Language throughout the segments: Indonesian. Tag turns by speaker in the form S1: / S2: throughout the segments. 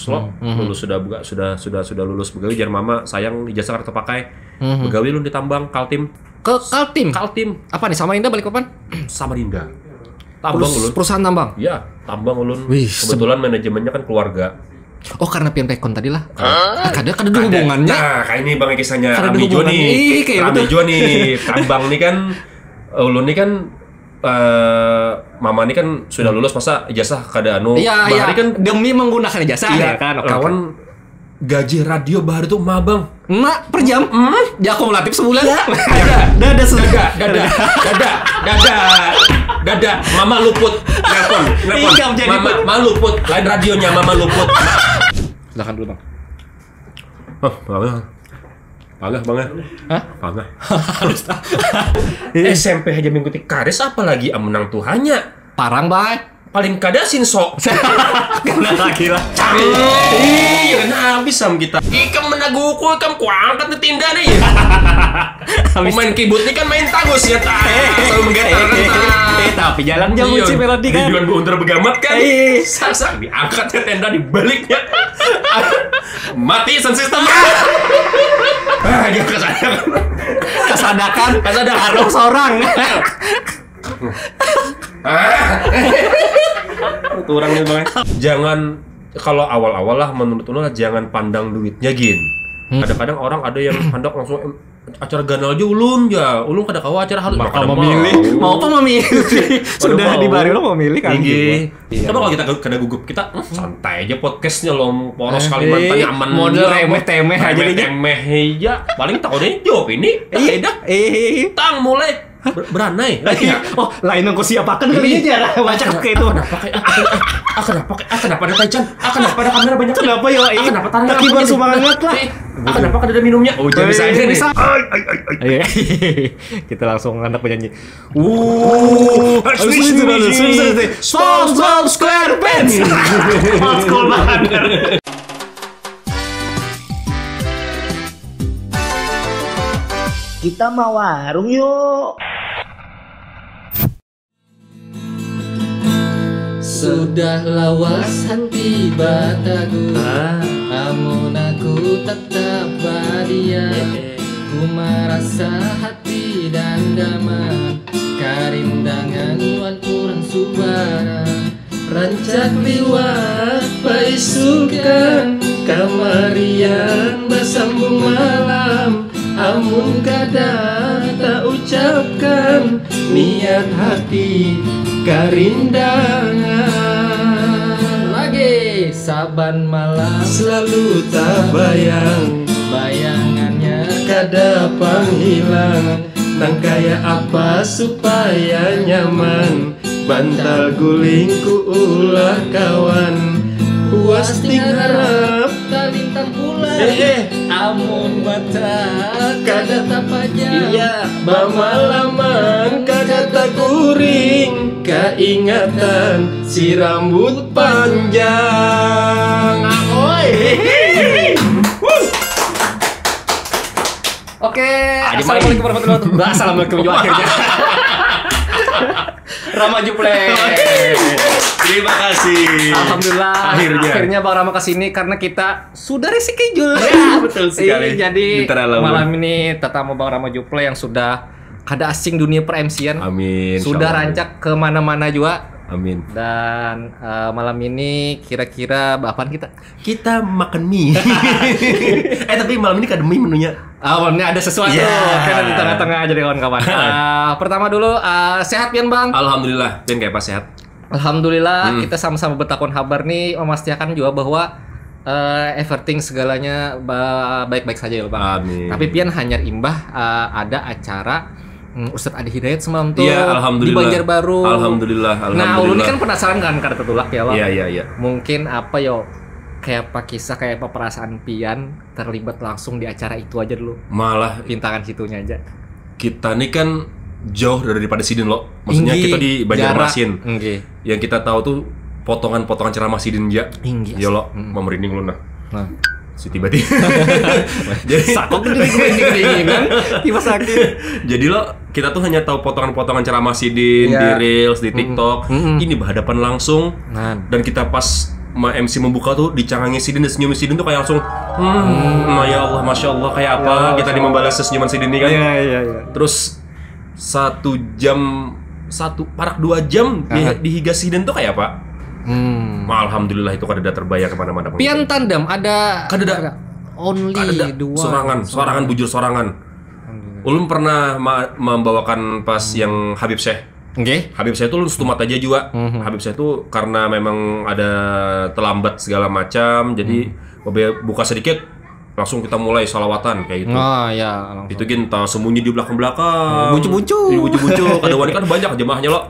S1: lo lulus sudah lulus begawi jar mama sayang ijazah kartu pakai begawi lu di tambang Kaltim
S2: Apa nih Samarinda Balikpapan?
S1: Samarinda tambang ulun
S2: Perusahaan tambang.
S1: ya tambang ulun
S2: Wih,
S1: kebetulan manajemennya kan keluarga.
S2: Oh karena pian pekon tadi lah. Ada hubungannya.
S1: Nah kayak ini bang kisahnya
S2: Karena ada
S1: Rami Jo
S2: hubungannya. Ih, kayak
S1: Rami Jo nih tambang nih kan ulun nih kan mama nih kan sudah lulus masa ijazah kada anu
S2: Iya.
S1: kan
S2: Demi menggunakan ijazah ya kan. Oke,
S1: kawan gaji radio baru tuh mabang
S2: Mak per jam? Ya akumulatif sebulan.
S1: Dada mama luput nelpon mama luput lain radionya mama luput.
S2: Silakan dulu bang.
S1: Bangga. Hah? Bangga. SMP aja mengikuti karis apalagi menang Tuhannya.
S2: Parang bay.
S1: Paling kada sinso.
S2: Kena lagi lah.
S1: Iya, nah habis sam kita. Ikam menaguku, ikam kuangkat di tinda nih. Pemain keyboard ini kan main tagus ya ta. Selalu menggetar kan.
S2: Tapi jalan jauh sih melodi kan.
S1: Videoan gua under begamat kan. Sasak diangkatnya tenda dibaliknya. Mati sound system. Dia
S2: Kesadakan harus seorang.
S1: Kurang nih bang. Jangan kalau awal-awal lah menurut Una jangan pandang duitnya gin. Kadang-kadang orang ada yang pandang langsung acara ganal aja ulun kada kawa acara harus
S2: mau memilih sudah di bari lo memilih kan
S1: gitu. Coba kalau kita kada gugup kita santai aja podcastnya lo poros Kalimantan nyaman
S2: model remeh-temeh aja
S1: ya paling tahu deh jawab ini tang mulai beranai lagi.
S2: Oh, lain aku siapakan kali aja baca kayak itu.
S1: Kenapa ada taichan? Kenapa ada kamera banyak?
S2: Kenapa yo?
S1: Kenapa tarik
S2: kibar semangat lah.
S1: Kenapa ada minumnya? Oh, jadi bisa aja nih.
S2: Kita langsung anak penyanyi.
S1: Small square pants.
S2: School banget.
S3: Kita mau warung yuk.
S4: Sudah lawas hati bataku, amun aku tetap bahagia. Ku merasa hati dan damai, karindangan wan kurang subara. Rancak liwat paisukan, kamarian bersambung malam. Amun kadang tak ucapkan niat hati karindangan. Lagi saban malam selalu tak bayangannya kada panghilang. Nang kaya apa supaya nyaman, bantal gulingku ulah kawan. Puas tingharap talintang bulan, amun mata kada tapanya. Iya, bamalaman kada takuring, keingatan si rambut panjang.
S2: Oke, assalamualaikum warahmatullahi wabarakatuh. Assalamualaikum juga akhirnya. Rama Juple.
S1: Terima kasih.
S2: Alhamdulillah. Akhirnya Bang Rama kesini karena kita sudah reschedule.
S1: Ya, betul sekali.
S2: Jadi malam ini tetamu Bang Rama Juple yang sudah kada asing dunia per-MC-an.
S1: Amin.
S2: Sudah rancak kemana-mana juga.
S1: Amin.
S2: Dan malam ini kira-kira apaan kita?
S1: Kita makan mie. Tapi malam ini kada mie menunya.
S2: Malam ini ada sesuatu. Karena di tengah-tengah aja deh kawan-kawan. Pertama dulu sehat Pian Bang?
S1: Alhamdulillah. Pian kayak pas sehat?
S2: Alhamdulillah kita sama-sama bertakon kabar nih memastikan juga bahwa everything segalanya baik-baik saja ya Bang.
S1: Amin.
S2: Tapi Pian hanya imbah ada acara Ustadz Adi Hidayat semalam tuh di Banjarbaru.
S1: Alhamdulillah.
S2: Nah, ulun ini kan penasaran kan karena tertulak ya Bang.
S1: Iya.
S2: Mungkin apa yo kayak apa kisah kayak apa perasaan Pian terlibat langsung di acara itu aja dulu.
S1: Malah
S2: pintangan situnya aja.
S1: Kita nih kan jauh daripada Sidin loh. Maksudnya kita di Banjarmasin. Yang kita tahu tuh potongan-potongan ceramah Sidin aja. Ya lo, mau merinding lu nah. Si tiba-tiba. Jadi
S2: sakok gede kan? Tiba sakit.
S1: Jadi lo kita tuh hanya tahu potongan-potongan ceramah Sidin di Reels, di TikTok. Ini berhadapan langsung. Dan kita pas MC membuka tuh dicangangi Sidin dan senyum Sidin tuh kayak langsung ya Allah, Masya Allah, kayak apa ya, kita nih membalas senyuman Sidin nih kan. Iya. Terus 1 jam, parak 2 jam dihigas Sidin tuh kayak apa? Alhamdulillah itu kadeda terbayar kemana-mana.
S2: Pian tandem ada only
S1: sorangan bujur sorangan. Ulun pernah membawakan pas yang Habib Syekh. Habib Syekh itu ulun stumat aja juga. Habib Syekh itu karena memang ada terlambat segala macam, jadi buka sedikit langsung kita mulai salawatan kayak gitu.
S2: Ya, langsung.
S1: Itu kita sembunyi di belakang-belakang.
S2: Bucu-bucu.
S1: Kada wani kan banyak jemaahnya lo.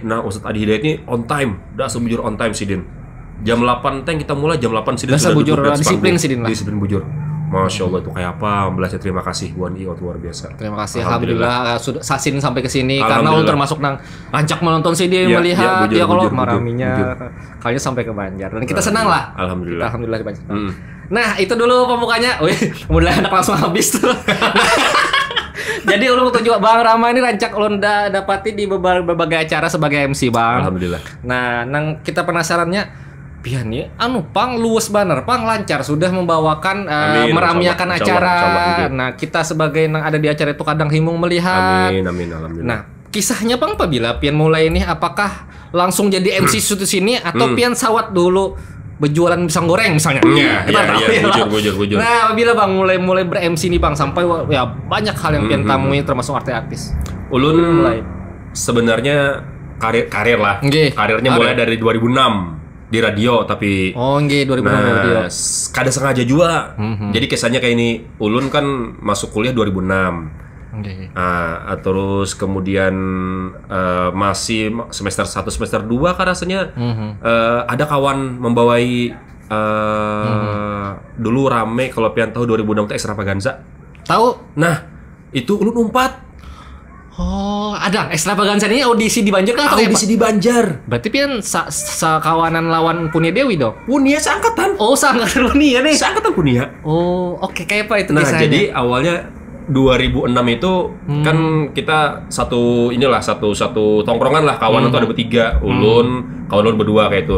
S1: Nah, Ustadz Adi Hidayat ini on time, dah sebujur on time Sidin. Jam 8 teng kita mulai, jam 8 Sidin
S2: sudah bujur, disiplin Sidin lah.
S1: Disiplin bujur. Masya Allah itu kayak apa? Belajar terima kasih Buan Iot luar biasa.
S2: Terima kasih. Alhamdulillah sudah Sasin sampai ke sini karena ulun termasuk nang rancak menonton Sidin melihat dia kalau maraminya kayaknya sampai ke Banjar dan kita senang lah.
S1: Alhamdulillah
S2: di Banjar. Nah, itu dulu pembukanya. Kemudian anak langsung habis tuh. Jadi ulun juga Bang Rama ini rancak ulun dapati di berbagai acara sebagai MC, Bang.
S1: Alhamdulillah.
S2: Nah, nang kita penasarannya pian ya, pang luwes banner, pang lancar sudah membawakan meramiakan acara. Nah, kita sebagai yang ada di acara itu kadang himung melihat.
S1: Amin, alhamdulillah.
S2: Nah, kisahnya Bang apabila pian mulai ini apakah langsung jadi MC situ sini atau pian sawat dulu berjualan pisang goreng misalnya?
S1: Iya, bujur.
S2: Nah, apabila Bang mulai ber-MC nih Bang sampai ya banyak hal yang pian temui termasuk artis-artis.
S1: Ulun mulai sebenarnya karir lah. Karirnya mulai dari 2006. Di radio tapi
S2: 2006 radio.
S1: Kada sengaja juga. Jadi kesannya kayak ini ulun kan masuk kuliah 2006. Terus kemudian masih semester 1 semester 2 kan rasanya ada kawan membawai dulu rame kalau pian tahu 2006 itu Extravaganza.
S2: Tahu?
S1: Nah, itu ulun umpat.
S2: Ada Extravaganza ini audisi di Banjar kan?
S1: Audisi di Banjar.
S2: Berarti pian kawanan lawan Punia Dewi dong?
S1: Punia seangkatan.
S2: Seangkatan Punia nih.
S1: Seangkatan Punia.
S2: Oke. Kayak apa itu
S1: kisahnya?
S2: Nah,
S1: jadi awalnya 2006 itu kan kita satu tongkrongan lah, kawan itu ada bertiga, ulun, kawan ulun berdua kayak itu.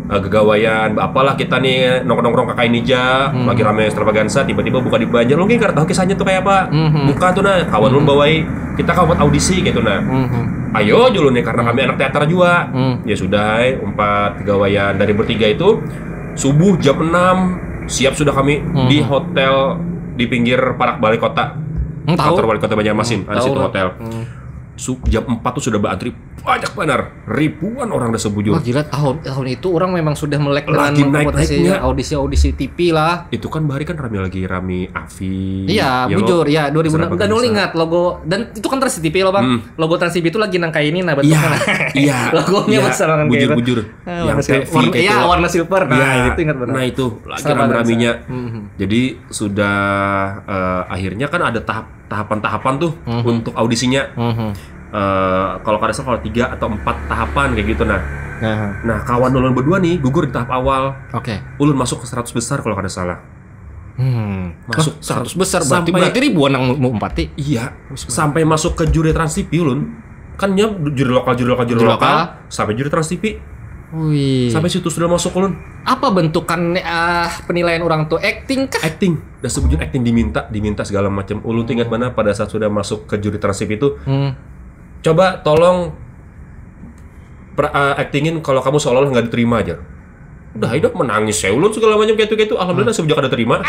S1: Gegawaian apalah kita nih nongkrong kakak Nija lagi rame Extravaganza, tiba-tiba buka di Banjar. Lu nggak tahu kisahnya tuh kayak apa? Buka tuh nah, kawan ulun bawai kita buat audisi gitu nah. Ayo dulu nih karena kami anak teater juga. Ya sudah, 4 gegawaian dari bertiga itu subuh jam 6 siap sudah kami di hotel di pinggir Parak Balai Kota. Kantor Wali Kota Banjarmasin, ada situ hotel. Jam 4 tuh sudah berantri banyak benar, ribuan orang udah sebujur.
S2: Wah gila, tahun itu orang memang sudah melek
S1: dengan
S2: naik-naiknya audisi TV lah.
S1: Itu kan bahari kan rame Afi.
S2: Iya, bujur ya 2006. Dan lu ingat logo dan itu kan Trans TV loh Bang. Logo Trans TV itu lagi nang kayak ini nah bentuknya.
S1: Iya.
S2: Logonya masalah kan kayak
S1: bujur.
S2: Yang silver. Iya, warna silver. Nah, itu ingat benar.
S1: Nah, itu lagi rame-ramenya. Jadi sudah akhirnya kan ada tahapan-tahapan tuh untuk audisinya. Kalau kada salah 3 atau 4 tahapan kayak gitu nah. Nah, kawan ulun berdua nih gugur di tahap awal. Ulun masuk ke 100 besar kalau kada salah.
S2: Masuk 100 besar berarti ribuan yang mau empati.
S1: Iya, sampai masuk ke juri Trans TV ulun. Kan nya juri lokal sampai juri Trans TV. Sampai situ sudah masuk ulun.
S2: Apa bentukan penilaian orang tuh? Acting kah?
S1: Acting. Dan sebujur acting diminta segala macam. Ulun ingat mana pada saat sudah masuk ke juri Trans TV itu. Coba tolong actingin kalau kamu seolah-olah nggak diterima aja. Udah hidup menangis saya ulun segala macam kayak itu. Alhamdulillah sejak ada terima.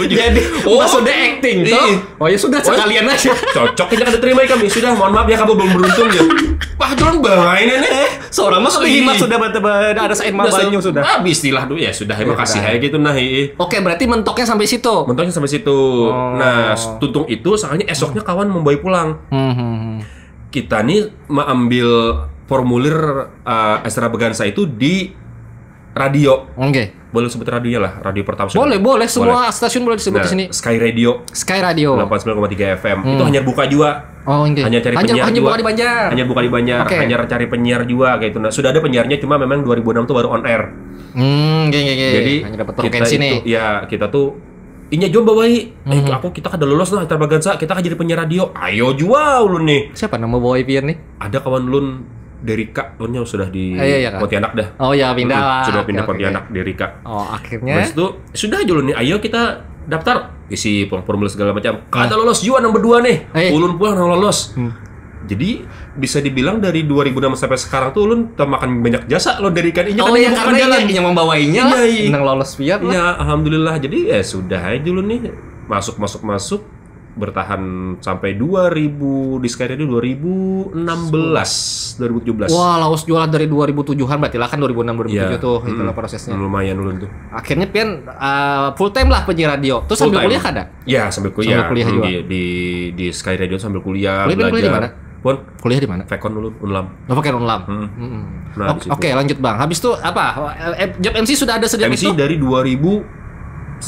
S2: Jadi sudah acting toh? Ya sudah sekalian aja.
S1: Cocok kita ada terima kami. Sudah mohon maaf ya kamu belum beruntung ya. Wah, jangan bawain ini.
S2: Seorang mas sudah ada sain mabanyu sudah.
S1: Habis istilah dulu ya sudah terima kasih aja gitu nah.
S2: Oke, berarti mentoknya sampai situ.
S1: Nah, tuntung itu soalnya esoknya kawan membawa pulang. Kita nih mengambil formulir Extravaganza itu di radio. Boleh sebut radionya lah, radio pertama.
S2: Boleh, semua stasiun boleh disebut di sini.
S1: Sky Radio 89,3 FM. Itu hanya buka juga. Hanya cari penyiar juga. Hanya buka di Banjar. Hanya cari penyiar juga kayak itu. Nah, sudah ada penyiarnya cuma memang 2006 tuh baru on air. Jadi
S2: hanya dapat frekuensi nih.
S1: Ya, kita tuh inya jom bawai. Kita kada lulus lah Extravaganza, kita kan jadi penyiar radio. Ayo jual ulun nih.
S2: Siapa nama bawai pian nih?
S1: Ada kawan ulun Derika, ulunnya sudah di
S2: kan?
S1: Pontianak dah.
S2: Oh ya pindah lah.
S1: Sudah pindah Pontianak, Derika.
S2: Oh akhirnya.
S1: Terus itu sudah aja ulun nih, ayo kita daftar, isi formulir segala macam. Kada lolos juga yang berdua nih. Ulun pulang lolos. Jadi bisa dibilang dari 2006 sampai sekarang tuh ulun makan banyak jasa lo dari ikan ini.
S2: Oh iya karena yang membawainya lah. Nang lolos piat lah.
S1: Ya alhamdulillah. Jadi ya sudah aja dulu nih masuk bertahan sampai 2000 di Sky Radio 2017.
S2: Wah, laos jualan dari 2007-an berarti lah kan 2006 2007 tuh itulah prosesnya.
S1: Lumayan ulun tuh.
S2: Akhirnya pian full time lah penyiar radio. Terus sambil kuliah kada?
S1: Ya, sambil kuliah.
S2: Sambil kuliah juga.
S1: Di Sky Radio sambil kuliah,
S2: belajar. Kuliah di mana?
S1: Pun
S2: kuliah di mana?
S1: Vekon dulu, Unlam.
S2: Oh, pakai Unlam.
S1: Nah,
S2: Oke, lanjut Bang. Habis itu apa? Job MC sudah ada sejak
S1: MC
S2: itu?
S1: dari 2011.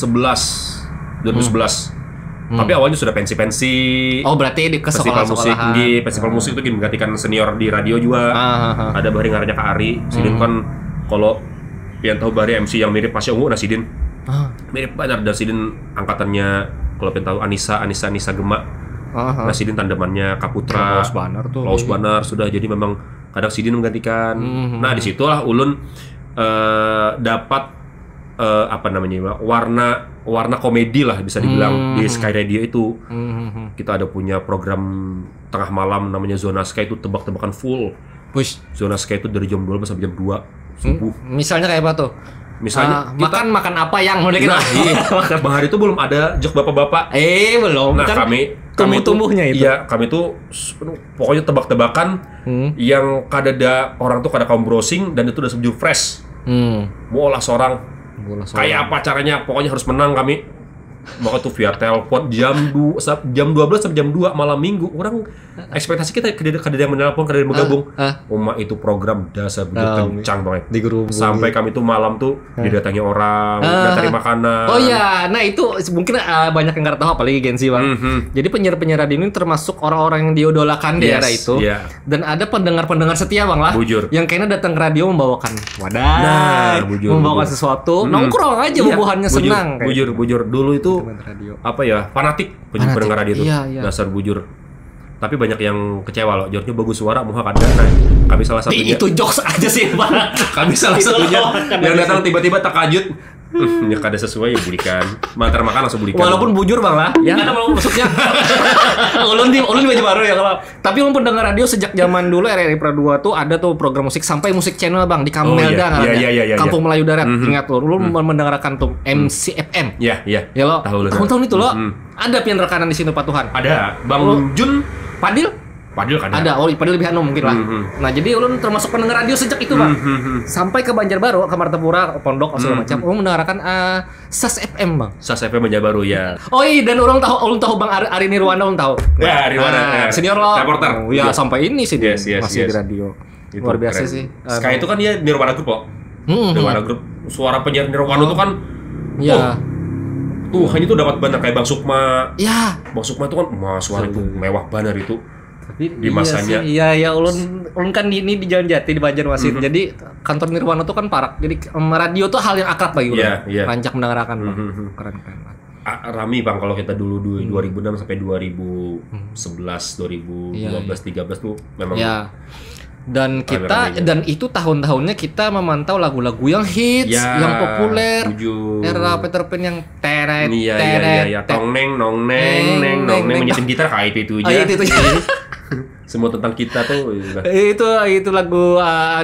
S1: Tapi awalnya sudah pensi-pensi.
S2: Oh, berarti di ke sekolah-sekolahan.
S1: Di festival musik itu menggantikan senior di radio juga. Ada bahari ngarannya Kak Ari. Sidin kan kalau yang tahu bahari MC yang mirip Pasya Ungu, nah Sidin. Mirip benar, dan Sidin angkatannya kalau pengen tahu Anissa Gema. Nah Sidin tandemannya Kaputra. Laus Banar sudah, jadi memang kadang Sidin menggantikan. Nah disitulah ulun dapat warna komedi lah bisa dibilang di Sky Radio itu. Kita ada punya program tengah malam namanya Zona Sky, itu tebak-tebakan full. Zona Sky itu dari jam 12 sampai jam 2 subuh.
S2: Misalnya kayak apa tuh?
S1: Misalnya
S2: makan apa yang mau kita?
S1: Bang Hari itu belum ada jok bapak-bapak.
S2: Belum.
S1: Nah
S2: kan
S1: kami
S2: tumbuh-tumbuhnya itu.
S1: Iya, kami tuh pokoknya tebak-tebakan yang kadada orang tuh kada kaum browsing dan itu udah sebelum fresh. Mau olah seorang kayak apa caranya, pokoknya harus menang kami. Maka tuh via telepon jam 12 sampai jam 2 malam minggu. Orang ekspektasi kita kada yang menelpon, kada yang bergabung. Itu program dasar begitu kencang banget. Sampai kami tuh malam tuh didatangi orang, datang makanan.
S2: Oh iya, nah itu mungkin banyak yang nggak tahu apalagi Gensi Bang. Jadi penyiar-penyiar radio ini termasuk orang-orang yang diidolakan di era itu. Dan ada pendengar-pendengar setia Bang lah.
S1: Bujur.
S2: Yang kayaknya datang ke radio membawakan wadah, membawakan sesuatu, nongkrong aja bubuhannya senang.
S1: Bujur. Dulu itu apa ya, fanatik pendengar radio itu. Dasar bujur. Tapi banyak yang kecewa loh, Jornya bagus suara, muha kada. Nah, kami salah satunya.
S2: Itu jokes aja sih, Pak.
S1: Kami salah satunya yang datang tiba-tiba takajud. Ya kada sesuai ya belikan. Mantar makan langsung belikan.
S2: Walaupun bujur Bang lah. Ya ada maksudnya. ulun baju baru ya kalau. Tapi ulun pendengar radio sejak zaman dulu RRI Pro 2 tuh ada tuh program musik sampai musik channel Bang di Kamelda Kampung Melayu Darat. Ingat tuh, ulun mendengarkan tuh MCFM.
S1: Iya.
S2: Ya lo. Tahun-tahun itu lo. Ada pian rekanan di sini Patuhan.
S1: Ada. Bang Jun,
S2: Padil kan ada. Padil lebih anu mungkin lah. Nah, jadi ulun termasuk pendengar radio sejak itu, Bang. Sampai ke Banjarbaru, ke Martapura, Pondok segala macam. Ulun mendengarkan SAS FM, Bang.
S1: SAS FM Banjarbaru ya.
S2: Oh iya, dan ulun tahu Bang Ari Nirwana, ulun tahu.
S1: Ya, Nirwana.
S2: Senior lo.
S1: Reporter.
S2: Ya, sampai ini sih dia
S1: masih
S2: di radio. Luar biasa sih.
S1: Sky itu kan dia Nirwana Group kok. Nirwana Group. Suara penyiar Nirwana itu kan
S2: ya.
S1: Tuh, hanya itu dapat banget kayak Bang Sukma.
S2: Ya.
S1: Bang Sukma itu kan suara itu mewah banget itu. Di masanya.
S2: Iya, ulun kan ini di Jalan Jati di Banjarmasin. Jadi kantor Nirwana tuh kan parak. Jadi radio tuh hal yang akrab bagi ulun. Rancak mendengarkan. Keren.
S1: Rami Bang kalau kita dulu 2006 sampai 2011, 2012, 13 tuh memang.
S2: Ya. Dan itu tahun-tahunnya kita memantau lagu-lagu yang hits, yang populer. Era Peter Pan yang teret.
S1: Tong neng menyetin gitar kayak itu aja.
S2: Itu
S1: Semua tentang kita tuh.
S2: Itu lagu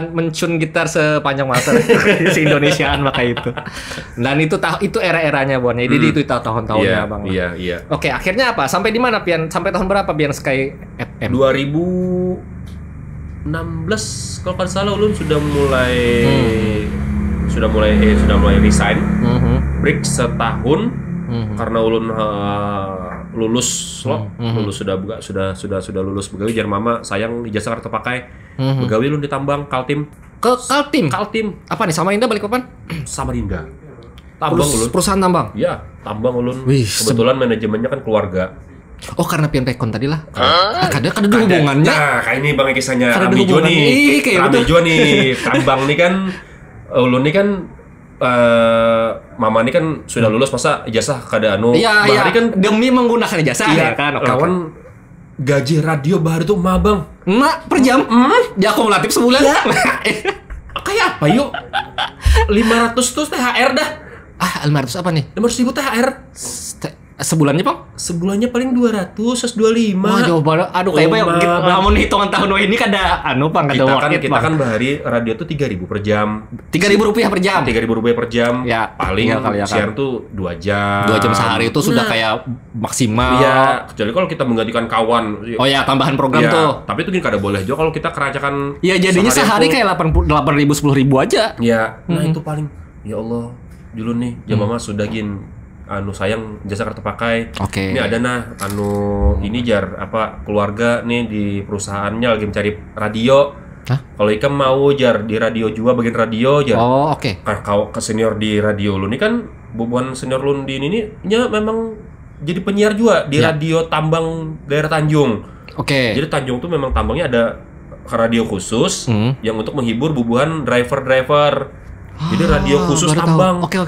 S2: mencun gitar sepanjang masa si Indonesiaan maka itu. Dan itu era-eranya Bon. Jadi itu tahun-tahunnya Bang.
S1: Iya.
S2: Oke, akhirnya apa? Sampai di mana Pian? Sampai tahun berapa Pian Sky FM?
S1: 2016 kalau kan salah ulun sudah mulai resign. Break setahun karena ulun lulus sudah lulus begawi jar mama sayang ijazah kartu pakai. Begawi ulun di tambang Kaltim. Kaltim.
S2: Apa nih Samarinda balik kapan?
S1: Samarinda. Tambang ulun.
S2: Perusahaan tambang.
S1: Iya, tambang ulun. Kebetulan manajemennya kan keluarga.
S2: Oh karena pian pekon tadi lah. Kada hubungannya.
S1: Nah, kayak ini Bang kisahnya Rami Joni. Rami Joni tambang nih kan ulun nih kan mama ini kan sudah lulus masa ijazah kada anu.
S2: Iya.
S1: Kan
S2: demi menggunakan ijazah ya kan.
S1: Lawan gaji radio baru tuh mah bang.
S2: Per jam? Ya akumulatif sebulan.
S1: Ya. Kayak apa yuk? 500 tuh THR dah.
S2: 500 apa nih?
S1: 500.000 THR.
S2: Sebulannya Bang?
S1: Sebulannya paling 200, 125.
S2: Wah jauh banget. Aduh kayak namun hitungan tahun ini kada Pang kada
S1: worth it. Kita kan bahari radio tuh 3.000 per jam.
S2: 3.000 rupiah per jam.
S1: 3.000 rupiah per jam.
S2: Ya,
S1: paling siaran tuh 2 jam.
S2: 2 jam sehari itu sudah kayak maksimal.
S1: Iya, kecuali kalau kita menggantikan kawan.
S2: Oh ya, tambahan program tuh.
S1: Tapi itu kan kada boleh juga kalau kita keracakan.
S2: Iya, jadinya sehari kayak 8.000 10.000 aja.
S1: Iya. Nah, itu paling ya Allah, dulu nih jam mama sudah sayang jasa kartu pakai.
S2: Oke.
S1: Ini ada ini keluarga nih di perusahaannya lagi mencari radio. Kalau Ikam mau di radio juga bagian radio
S2: Oh, oke.
S1: Kau ke senior di radio lu nih kan bubuan senior lu di ini nya memang jadi penyiar juga di radio Tambang daerah Tanjung.
S2: Oke.
S1: Jadi Tanjung tuh memang tambangnya ada radio khusus yang untuk menghibur bubuhan driver. Jadi radio khusus tambang.
S2: Oke.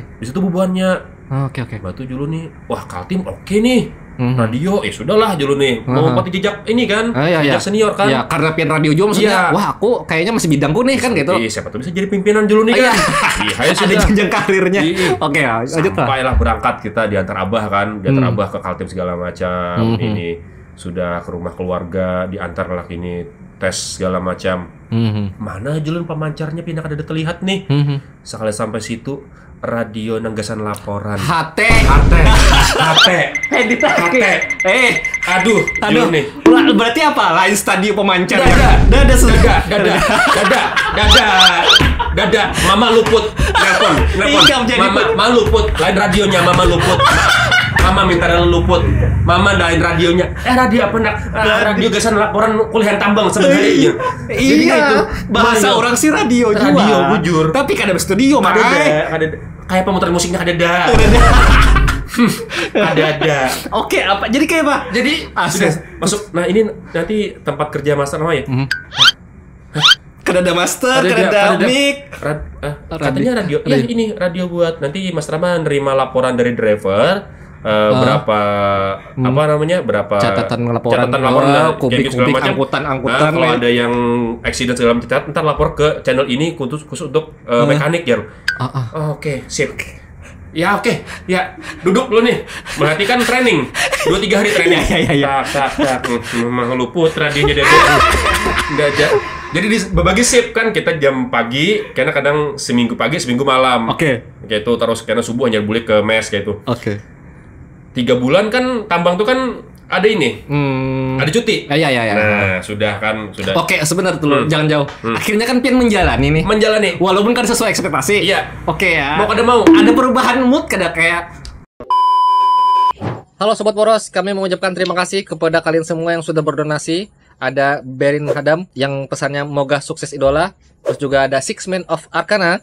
S1: Di situ bubuhannya.
S2: Oke.
S1: Batu dulu nih, wah Kaltim oke nih, radio, sudahlah dulu nih, mau pati jejak ini kan, jejak senior kan.
S2: Iya, karena pian radio juga maksudnya, wah aku kayaknya masih bidangku nih kan gitu.
S1: Siapa tuh bisa jadi pimpinan dulu nih kan.
S2: Iya, ada jenjang karirnya. Oke, lanjut lah.
S1: Sampailah berangkat kita diantar abah kan, diantar abah ke Kaltim segala macam, ini sudah ke rumah keluarga, diantar lah ini tes segala macam. Mana julun pemancarnya pindah kada terlihat nih. Sekali sampai situ radio nanggasan laporan.
S2: HT. Aduh
S1: nih.
S2: Berarti apa? Lain stadium pemancar.
S1: Dada. Mama luput. Nelpon. Mama luput. Lain radionya Mama luput. Mama minta luput. Mama lain radionya. Radio apa nak? Radio gasan laporan kuliah tambang sebenarnya.
S2: Iya. Bahasa orang sih radio juga.
S1: Radio bujur.
S2: Tapi kan ada studio mah.
S1: Ada kayak pemutar musiknya ada.
S2: Oke, apa? Jadi kayak apa?
S1: Jadi sudah masuk. Nah, ini nanti tempat kerja master namanya.
S2: Kada ada master, kada ada mic.
S1: Katanya radio. Iya, ini radio buat nanti Mas Rama nerima laporan dari driver. Berapa berapa
S2: catatan laporan kubik angkutan
S1: kalau ada yang accident segala macam ntar lapor ke channel ini khusus untuk mekanik ya. Oke, sip. Ya oke. Ya, duduk dulu nih. Berarti kan training 2-3 hari training. Tak. Memang luput radionya dari. Jadi berbagi shift kan kita jam pagi, karena kadang seminggu pagi, seminggu malam.
S2: Oke.
S1: Kayak itu terus karena subuh hanya boleh ke mes kayak itu.
S2: Oke.
S1: 3 bulan kan tambang tuh kan ada ini, ada cuti.
S2: Iya.
S1: Nah, sudah.
S2: Oke, sebentar dulu, jangan jauh. Akhirnya kan pian menjalani, walaupun kan sesuai ekspektasi.
S1: Iya.
S2: Oke ya.
S1: Mau.
S2: Ada perubahan mood kada kayak. Halo Sobat Poros, kami mengucapkan terima kasih kepada kalian semua yang sudah berdonasi. Ada Berin Hadam yang pesannya moga sukses idola. Terus juga ada Six Men of Arcana.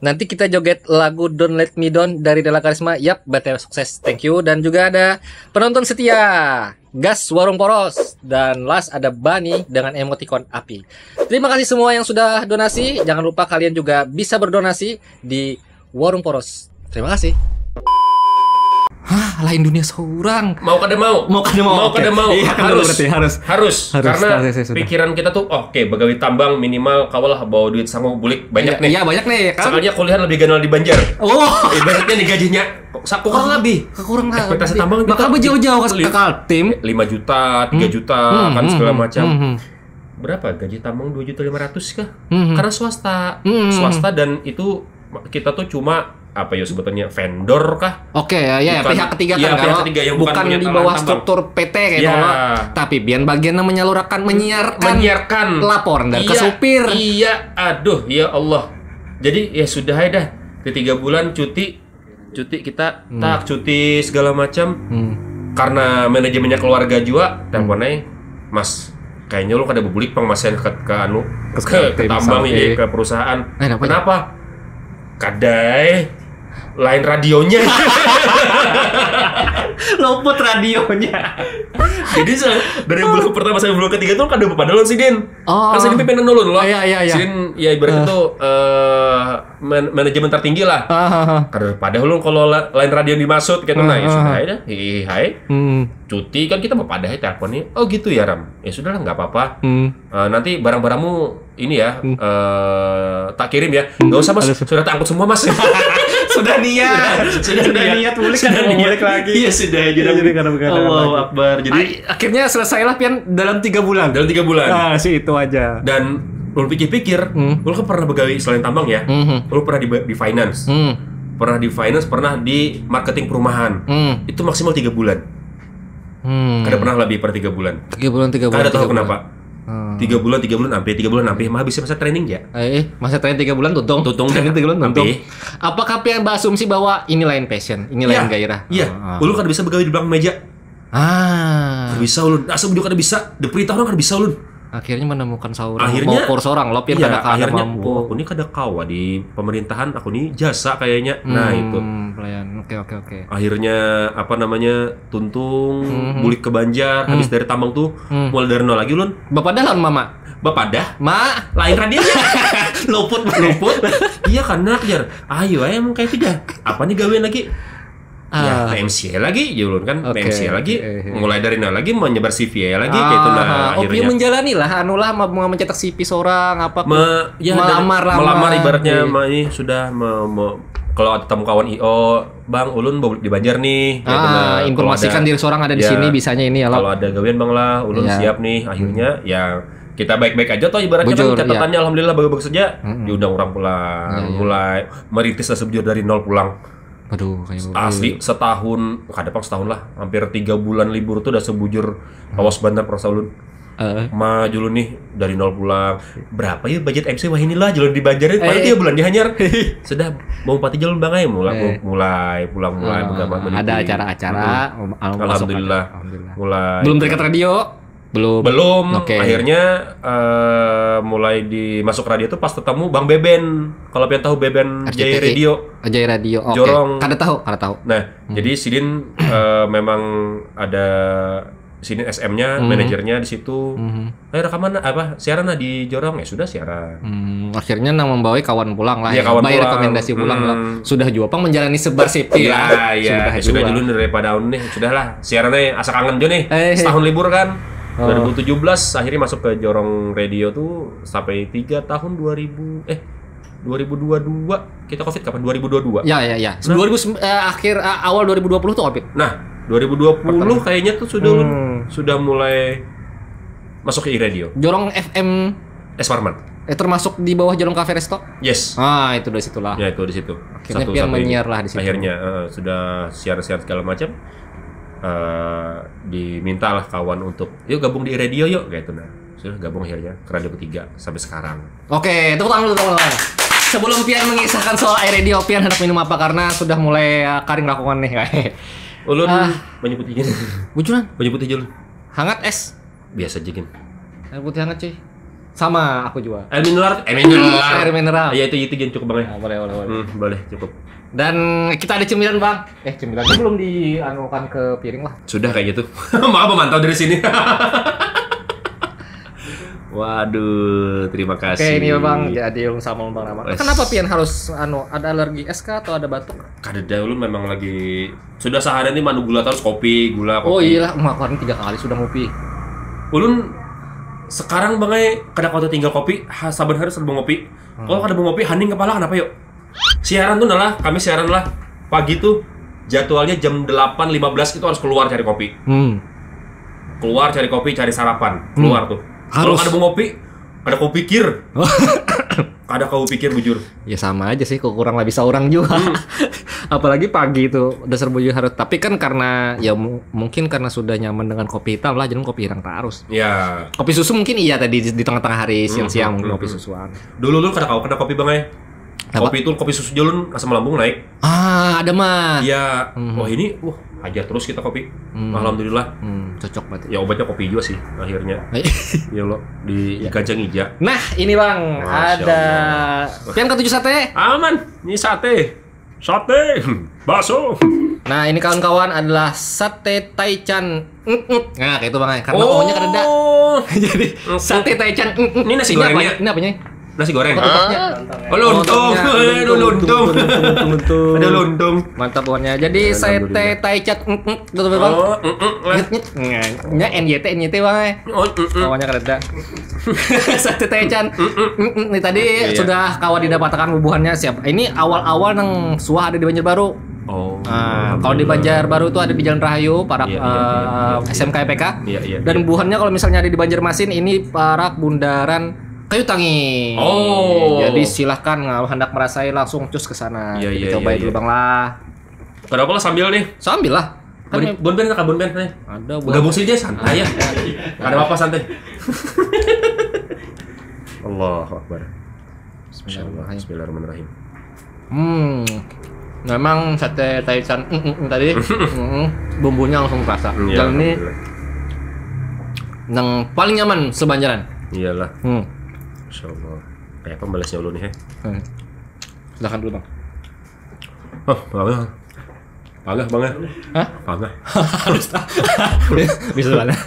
S2: Nanti kita joget lagu Don't Let Me Down dari Della Karisma. Yap, BTW sukses. Thank you. Dan juga ada penonton setia Gas Warung Poros. Dan last ada Bani dengan emoticon api. Terima kasih semua yang sudah donasi. Jangan lupa kalian juga bisa berdonasi di Warung Poros. Terima kasih. Lain dunia seorang.
S1: Mau kada mau.
S2: Iya,
S1: harus. Karena pikiran kita tuh begawi tambang minimal kawalah bawa duit sanggup bulik banyak nih.
S2: Iya, banyak nih kan.
S1: Soalnya kuliah lebih ganal di Banjar. Ibaratnya nih gajinya kurang lebih. Ekspektasi tambang
S2: bakal jauh-jauh ke Kaltim
S1: 5 juta, 3 juta kan segala macam. Berapa gaji tambang 2.500.000 kah? Karena swasta dan itu kita tuh cuma sebetulnya vendor kah?
S2: Oke ya, pihak ketiga kan,
S1: pihak ketiga yang
S2: bukan di bawah struktur PT kayak tapi bagian menyiarkan laporan dari ke supir.
S1: Iya, aduh ya Allah. Jadi ya sudah dah. Di 3 bulan cuti kita cuti segala macam. Karena manajemennya keluarga juga teleponnya, Mas, kayaknya lu kada bebulik pang masen ke tambang ini ke perusahaan. Kenapa? Kadai Lain radionya.
S2: Luput radionya.
S1: Jadi dari bulan pertama sampai bulan ketiga tuh kan udah pada nulun sih Din.
S2: Oh.
S1: Kan Sidin pengen nulun loh.
S2: Iya.
S1: Sidin ya ibaratnya tuh manajemen tertinggi lah. Karena padahal lu kalau lain radio dimaksud gitu nah ya sudah ya. Hai. Cuti kan kita mau pada teleponnya. Oh gitu ya Ram. Ya sudahlah nggak apa-apa. Nanti barang-barangmu ini ya tak kirim ya. Nggak usah Mas. Sudah tak angkut semua Mas.
S2: Sudah niat mulik kan mau mulik lagi.
S1: Iya sudah jadi Allahu Akbar. Jadi
S2: akhirnya selesailah Pian dalam 3 bulan.
S1: Dalam 3 bulan.
S2: Nah, sih itu aja.
S1: Dan lu pikir-pikir, lu kan pernah begawi selain tambang ya. Lu pernah di finance. Pernah di finance, pernah di marketing perumahan. Itu maksimal 3 bulan. Kada pernah lebih per 3 bulan.
S2: 3 bulan.
S1: Kada tahu kenapa. 3 bulan sampai 3 bulan sampai mah bisa masa training ya.
S2: Masa training 3 bulan tuntung training 3 bulan tuntung. Apakah Pian berasumsi bahwa ini lain passion, ini lain gairah?
S1: Iya. Lu kan bisa begawi di belakang meja. Bisa ulun. Asal juga kada bisa. Diperintah orang kada bisa ulun.
S2: Akhirnya menemukan seorang
S1: akhirnya
S2: mau seorang lo Pian kada
S1: akhirnya
S2: mampu.
S1: Aku ini kada kawa di pemerintahan, aku ini jasa kayaknya. Nah itu
S2: pelayan. Oke.
S1: Akhirnya apa namanya tuntung bulik ke Banjar habis dari tambang tuh mulai dari nol lagi ulun.
S2: Bapak dah mama.
S1: Bapak dah
S2: lain radionya. luput.
S1: Iya kan nak jar. Ayo emang kayak tiga. Apa nih gawean lagi? Ya PMC lagi, ulun kan PMC lagi. Mulai dari nol lagi menyebar CV lagi kayak itu nah akhirnya.
S2: Menjalani lah anulah mau mencetak CV seorang apa
S1: melamar ibaratnya ini sudah kalau ada tamu kawan IO, Bang Ulun di Banjar nih.
S2: Informasikan diri seorang ada di sini bisanya ini ya.
S1: Kalau ada gawean Bang lah, Ulun siap nih. Akhirnya ya kita baik-baik aja toh ibaratnya kan catatannya alhamdulillah bagus-bagus saja. Diundang orang pulang, mulai merintis sebujur dari nol pulang.
S2: Aduh,
S1: asli setahun, setahun lah, hampir 3 bulan libur tuh udah sebujur awas bandar perasa ulun. Maju lu nih dari nol pulang. Berapa ya budget MC wah inilah jalan di Banjar paling 3 bulan dihanyar. Sudah mau pati jalan Bang ay mulai pulang beberapa menit.
S2: Ada acara-acara
S1: alhamdulillah. Mulai
S2: belum terikat radio. Belum.
S1: Akhirnya mulai dimasuk radio tuh pas ketemu Bang Beben. Kalau pian tahu Beben Jaya Radio.
S2: Jaya Radio.
S1: Jorong.
S2: Kada tahu.
S1: Nah, jadi Sidin memang ada Sidin SM-nya, manajernya di situ. Rekaman siaran di Jorong ya sudah siaran.
S2: Akhirnya membawa kawan pulang lah
S1: ya. Bayar
S2: rekomendasi pulang lah. Sudah juga menjalani sebar CP
S1: lah. Sudah dulu daripada nih. Sudahlah, siarannya asa kangen jo nih. Setahun libur kan. 2017 akhirnya masuk ke Jorong Radio tuh sampai 3 tahun 2022 kita Covid kapan 2022
S2: ya 2000 awal 2020 tuh Covid.
S1: Nah 2020 kayaknya tuh sudah mulai masuk ke radio
S2: Jorong FM
S1: Esparman
S2: termasuk di bawah Jorong Cafe Resto.
S1: Yes.
S2: Itu dari situ lah
S1: ya itu di situ
S2: akhirnya Pian menyiar lah di situ
S1: akhirnya sudah siar-siar segala macam. Dimintalah kawan untuk yuk gabung di radio yuk kayak itu nah sudah gabung akhirnya ke radio ketiga sampai sekarang.
S2: Oke, tepuk tangan dulu teman-teman. Sebelum Pian mengisahkan soal radio, Pian hendak minum apa karena sudah mulai karing lakukan nih kayak.
S1: Ulun banyak putih gini.
S2: Bujuran?
S1: Banyak putih jul.
S2: Hangat es.
S1: Biasa jegin.
S2: Air putih hangat cuy. Sama aku juga.
S1: Air mineral.
S2: Air mineral.
S1: Iya itu cukup Bang ya. Boleh cukup.
S2: Dan kita ada cemilan Bang. Cemilan itu belum dianukan ke piring lah.
S1: Sudah kayak gitu. Maaf memantau dari sini. Waduh, terima kasih.
S2: Oke, ini Bang. Jadi sama Bang Rama. Kenapa Pian harus ada alergi es kah atau ada batuk?
S1: Kada dulu memang lagi sudah seharian ini manu gula terus kopi.
S2: Oh iya, kemarin 3 kali sudah ngopi.
S1: Ulun sekarang Bang kada kau tinggal kopi, saban hari serba ngopi. Kalau kada mau ngopi hening kepala kenapa yuk? Siaran tuh kami siaran lah pagi tuh jadwalnya jam 8.15 itu harus keluar cari kopi. Keluar cari kopi, cari sarapan. Keluar tuh. Kalau ada mau ngopi, ada kau pikir. Ada kau pikir bujur.
S2: Ya sama aja sih, kok kurang lebih seorang juga. Apalagi pagi itu udah serba harus. Tapi kan karena ya mungkin karena sudah nyaman dengan kopi hitam lah, jadi kopi hitam terus.
S1: Ya.
S2: Kopi susu mungkin iya tadi di tengah-tengah hari siang-siang mungkin kopi susuan.
S1: Dulu kada kau kena kopi Bang kopi susu jalun asam lambung naik.
S2: Ada mah.
S1: Iya. Wah ini, hajar terus kita kopi. Alhamdulillah.
S2: Cocok berarti.
S1: Ya obatnya kopi juga sih akhirnya. Ya lo di Kacang Ija.
S2: Nah ini Bang, ada Pian ke-7 sate.
S1: Aman, ini sate. Sate, bakso.
S2: Nah, ini kawan-kawan adalah sate taichan. Nah, kayak itu Bang. Karena O-nya kereda. Jadi sate taichan.
S1: Ini nasi gorengnya.
S2: Ini apanya?
S1: Nasi goreng.
S2: Oh,
S1: lontong. Ada lontong.
S2: Mantap warnanya. Jadi sate taichan. Betul Bang. Nya NYT Bang. Kawannya kereda. Sate taichan. Ini tadi sudah kawan didapatkan bubuhannya siap. Ini awal-awal nang suah ada di Banjarbaru. Nah, kalau di Banjarbaru itu ada di Jalan Rahayu, Parak SMK EPK. Dan bubuhannya kalau misalnya ada di Banjarmasin ini Parak Bundaran Kayu Tangi. Jadi silahkan kalau hendak merasai langsung cus ke sana. Cobain dulu Bang lah.
S1: Kenapa lah sambil nih?
S2: Sambil lah.
S1: Kan bonben nih.
S2: Ada
S1: gabung sih aja santai ya. Ada apa santai. Allahu Akbar. Bismillahirrahmanirrahim.
S2: Memang sate taichan tadi bumbunya langsung terasa. Dan ini yang paling nyaman sebanjaran.
S1: Iyalah. Insyaallah. Kayak pembalasnya dulu nih ya.
S2: Silakan dulu Bang.
S1: Bangga.
S2: Hah?
S1: Bangga.
S2: Bisa banget.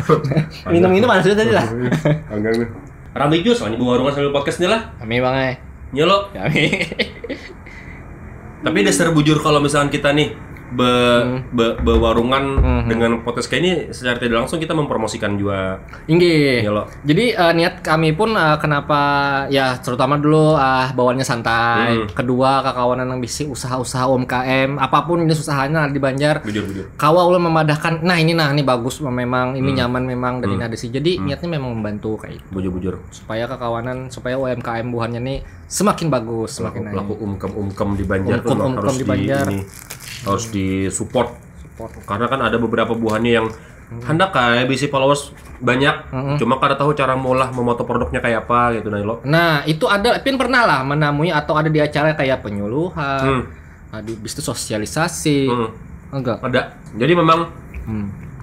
S2: Minum mana sudah tadi lah.
S1: Bangga nih. Ramai jus, ini warungan sambil podcast nih lah.
S2: Kami Bang.
S1: Nyelo.
S2: Kami.
S1: Tapi dasar bujur kalau misalkan kita nih bewarungan dengan podcast kayak ini secara tidak langsung kita mempromosikan juga. Jadi niat kami pun kenapa ya terutama dulu bawaannya santai. Kedua kakawanan yang bisi usaha-usaha UMKM apapun ini usahanya di Banjar. Bujur.
S2: Kawa ulah memandahkan ini bagus memang ini nyaman memang dan ini ada sih. Jadi niatnya memang membantu kayak itu.
S1: Bujur.
S2: Supaya UMKM buahannya nih semakin bagus, semakin
S1: pelaku umkem di Banjar harus disupport. Karena kan ada beberapa buahannya yang hendak kayak bisi followers banyak, cuma kada tahu cara memoto produknya kayak apa gitu lo.
S2: Nah, itu ada pernah lah menemui atau ada di acara kayak penyuluhan, bisnis sosialisasi. Enggak.
S1: Ada. Jadi memang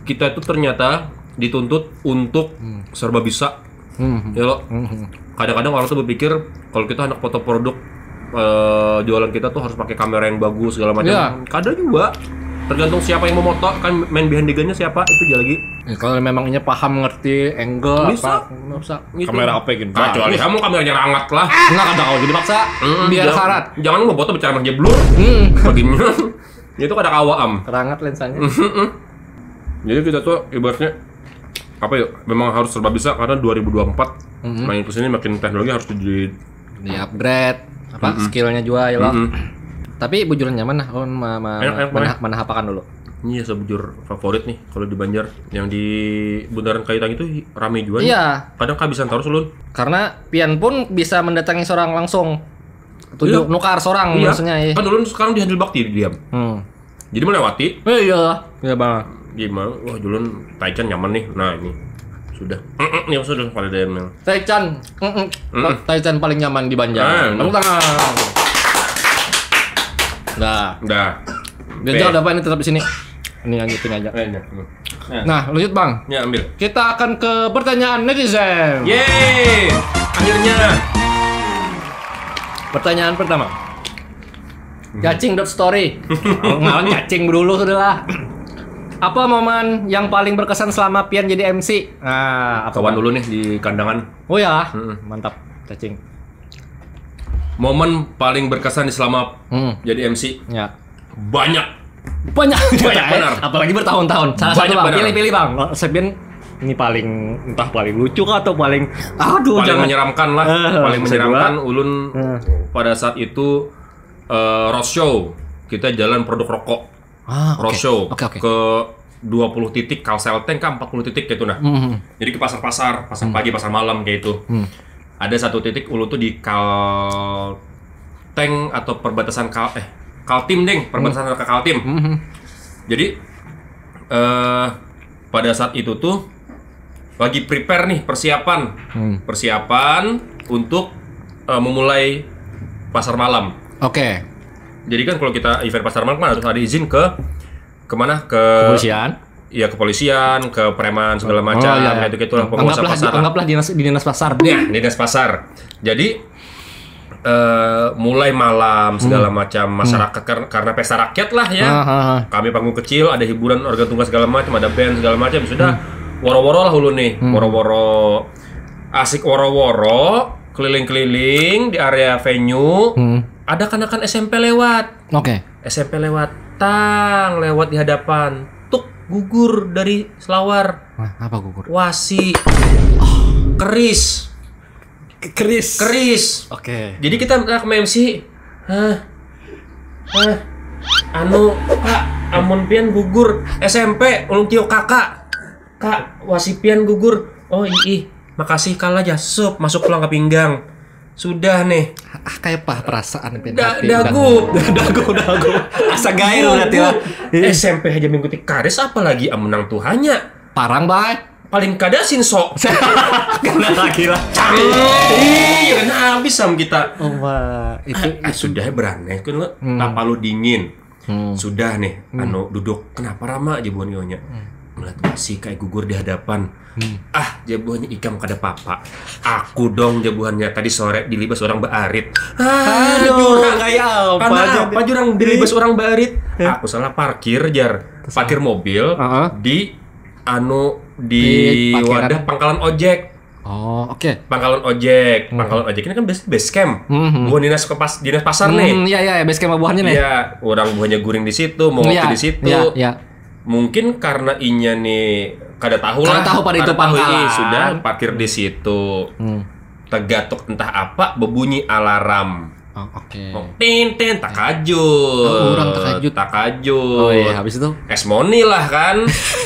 S1: kita itu ternyata dituntut untuk serba bisa. Ya lo. Kadang-kadang orang tuh berpikir kalau kita hendak foto produk jualan kita tuh harus pakai kamera yang bagus segala macam. Kadang juga tergantung siapa yang mau moto kan main behind the gun-nya siapa itu aja lagi.
S2: Kalau memangnya paham ngerti angle
S1: bisa.
S2: Gitu.
S1: Kamera apa gitu. Kecuali kamu kameranya rangat lah.
S2: Enggak ada kalau jadi paksa. Biar syarat.
S1: Jangan mau foto bicara sama blur. Bagaimana? Itu kada kawaam.
S2: Rangat lensanya.
S1: Jadi kita tuh ibaratnya apa yuk? Memang harus serba bisa karena 2024 main kesini makin teknologi harus di
S2: upgrade. Skillnya juga ya loh. Tapi bujuran nyaman lah. Mana hapakan dulu?
S1: Iya sebujur favorit nih kalau di Banjar yang di Bundaran Kayu Tangi itu ramai juga.
S2: Iya.
S1: Kadang kehabisan terus ulun.
S2: Karena pian pun bisa mendatangi seorang langsung. Nukar seorang maksudnya ya.
S1: Kan ulun sekarang di Handil Bakti diam. Jadi melewati.
S2: Iya Bang.
S1: Gimana? Wah ulun Taichan nyaman nih. Nah ini sudah. Ya sudah pada DM.
S2: Taichan. Taichan paling nyaman di Banjar. Tepuk tangan. Dah. Gejol apa ini tetap di sini. Ini lanjutin aja. Nah, lanjut Bang.
S1: Ya, ambil.
S2: Kita akan ke pertanyaan netizen.
S1: Yeay! Akhirnya.
S2: Pertanyaan pertama. Cacing.story. Ngawan cacing dulu sudah lah. Apa momen yang paling berkesan selama Pian jadi MC? Nah,
S1: kawan dulu nih di kandangan.
S2: Oh ya, mantap cacing.
S1: Momen paling berkesan selama jadi MC?
S2: Ya.
S1: Banyak
S2: benar.
S1: Apalagi
S2: bertahun-tahun. Salah satu Bang, pilih Bang. Sebian ini paling entah paling lucu kah atau paling
S1: paling menyeramkan lah. Paling menyeramkan ulun pada saat itu roadshow. Kita jalan produk rokok. Roadshow ke 20 titik Kalsel Tank ke 40 titik gitu nah. Jadi ke pasar-pasar, pasar pagi, pasar malam kayak itu. Ada satu titik ulun tuh di Kalteng atau perbatasan Kaltim deng, perbatasan ke Kaltim. Jadi pada saat itu tuh lagi prepare nih persiapan untuk memulai pasar malam. Jadi kan kalau kita event pasar malam kan harus ada izin kemana? Ke
S2: kepolisian.
S1: Iya, kepolisian, ke preman segala macam, gitu-gitu lah penguasa pasar.
S2: Anggaplah dinas pasar.
S1: Ya, dinas pasar. Jadi mulai malam segala macam masyarakat karena pesta rakyat lah ya. Kami panggung kecil, ada hiburan organ tunggal segala macam, ada band segala macam. Sudah woro-woro lah hulu nih, woro-woro asik woro-woro keliling-keliling di area venue. Ada kanak-kanak SMP lewat. SMP lewat lewat di hadapan. Tuk gugur dari selawar.
S2: Apa gugur?
S1: Wasi. Keris. Jadi kita ke MC, Kak, amun pian gugur SMP, ulun kio kakak, Kak, wasi pian gugur. Oh makasih kalah jasup, masuk pulang ke pinggang. Sudah nih.
S2: Kayak perasaan pian.
S1: Dagu.
S2: Asa gair berarti lah.
S1: SMP aja mengikuti karis, apalagi amunang Tuhannya.
S2: Parang bae.
S1: Paling kada sinso.
S2: Kena lagi lah.
S1: Kena habis sama kita.
S2: Itu
S1: sudah berani kan lo. Apa lu dingin? Sudah nih, duduk. Kenapa Rama jabuannya? Melihat si kayak gugur di hadapan. Jabuannya ikam kada papa. Aku dong jabuannya tadi sore dilibas orang baarit.
S2: Jurang kayak
S1: apa jurang dilibas orang baarit? Aku salah parkir parkir mobil di wadah pangkalan ojek. Pangkalan ojek ini kan base camp. Buah dinas pasar nih.
S2: Iya, base camp buahnya nih.
S1: Iya, orang buahnya guring di situ, mau ngopi di situ. Mungkin karena inya nih kada tahu
S2: pada itu pangkalan.
S1: Sudah parkir di situ. Tegatuk entah apa berbunyi alarm. Tin takajut.
S2: Habis itu
S1: Esmoni lah kan.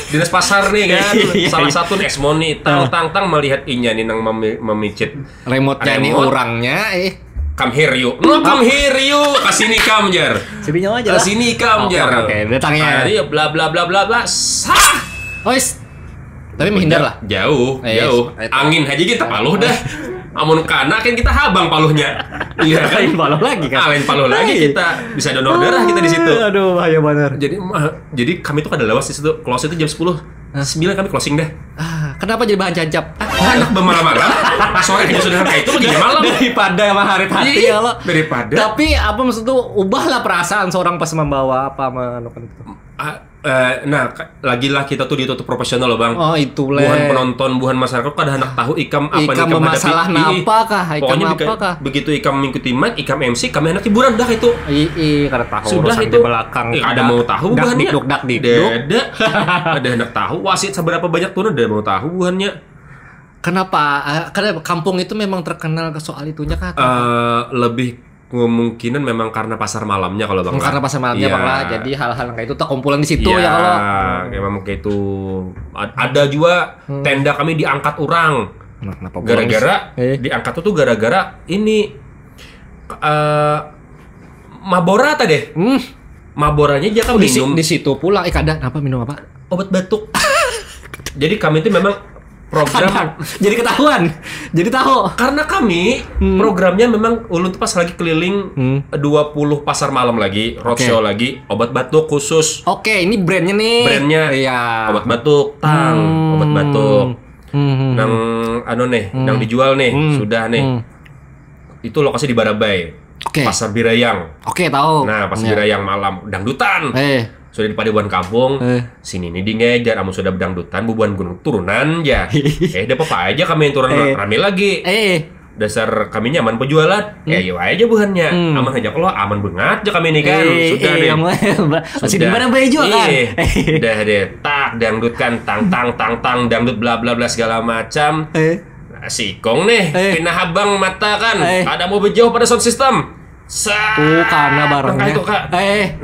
S1: Dinas pasar nih kan. Salah satu nih Esmoni tang melihat inya nih nang memicit
S2: remote-nya nih orangnya
S1: come here you. Come here you. Kasini kam jar.
S2: Sini aja.
S1: Kasini kam jar.
S2: Datangnya.
S1: Iya bla bla bla bla bla. Sah.
S2: Tapi menghindar lah.
S1: Jauh. Angin aja kita paluh dah. Amun kana kan kita habang paluhnya. Iya kan?
S2: Lain paluh lagi kan.
S1: Lain paluh lagi kita bisa donor darah kita di situ.
S2: Aduh, bahaya benar.
S1: Jadi kami tuh kada lewas di situ. Close itu jam 10. 9 kami closing dah.
S2: Kenapa jadi bahan cancap?
S1: Anak bermalam-malam. Sore aja sudah kayak itu lagi malam.
S2: Daripada hati ya lo.
S1: Daripada.
S2: Tapi apa maksud tuh ubahlah perasaan seorang pas membawa apa menukan itu.
S1: Lagilah kita tuh ditutup profesional loh bang.
S2: Itulah.
S1: Buhan penonton, buhan masyarakat kada hendak tahu ikam apa nih ikam
S2: masalah napakah?
S1: Pokoknya begitu ikam mengikuti mic, ikam MC, kami hendak hiburan dah itu.
S2: Kada tahu.
S1: Sudah itu
S2: di belakang.
S1: Ada mau tahu buhannya. Ada hendak tahu wasit seberapa banyak turun, ada mau tahu buhannya.
S2: Kenapa? Karena kampung itu memang terkenal ke soal itunya kan?
S1: Lebih kemungkinan memang karena pasar malamnya kalau bang.
S2: Karena pasar malamnya bang lah. Jadi hal-hal kayak itu terkumpulan di situ ya kalau.
S1: Memang kayak itu. Ada juga tenda kami diangkat orang. Gara-gara diangkat itu gara-gara ini Mabora tadi. Maboranya dia kan minum
S2: di situ pula. Kada apa minum apa?
S1: Obat batuk. Jadi kami itu memang program
S2: jadi ketahuan. Jadi tahu.
S1: Karena kami programnya memang ulun tuh pas lagi keliling 20 pasar malam lagi, roadshow lagi, obat batuk khusus.
S2: Ini brandnya nih.
S1: Iya. Obat batuk, obat batuk. Nang nang dijual nih, sudah nih. Itu lokasi di Barabai. Pasar Birayang.
S2: Tahu.
S1: Nah, Pasar Birayang malam dangdutan. Sudah di paduan kampung, sini nih dingejar, amun sudah bedangdutan, bubuan gunung turunan ya. Ada apa aja kami yang turun rame lagi. Dasar kami nyaman penjualan, ya aja buhannya. Aman aja kalau aman banget aja kami ini kan. Sudah deh.
S2: Masih di mana baju kan?
S1: Udah deh, tak dangdutkan, tang dangdut bla bla bla segala macam. Sikong nih, pindah habang mata kan. Ada mau berjauh pada sound system.
S2: Karena barangnya
S1: itu kak.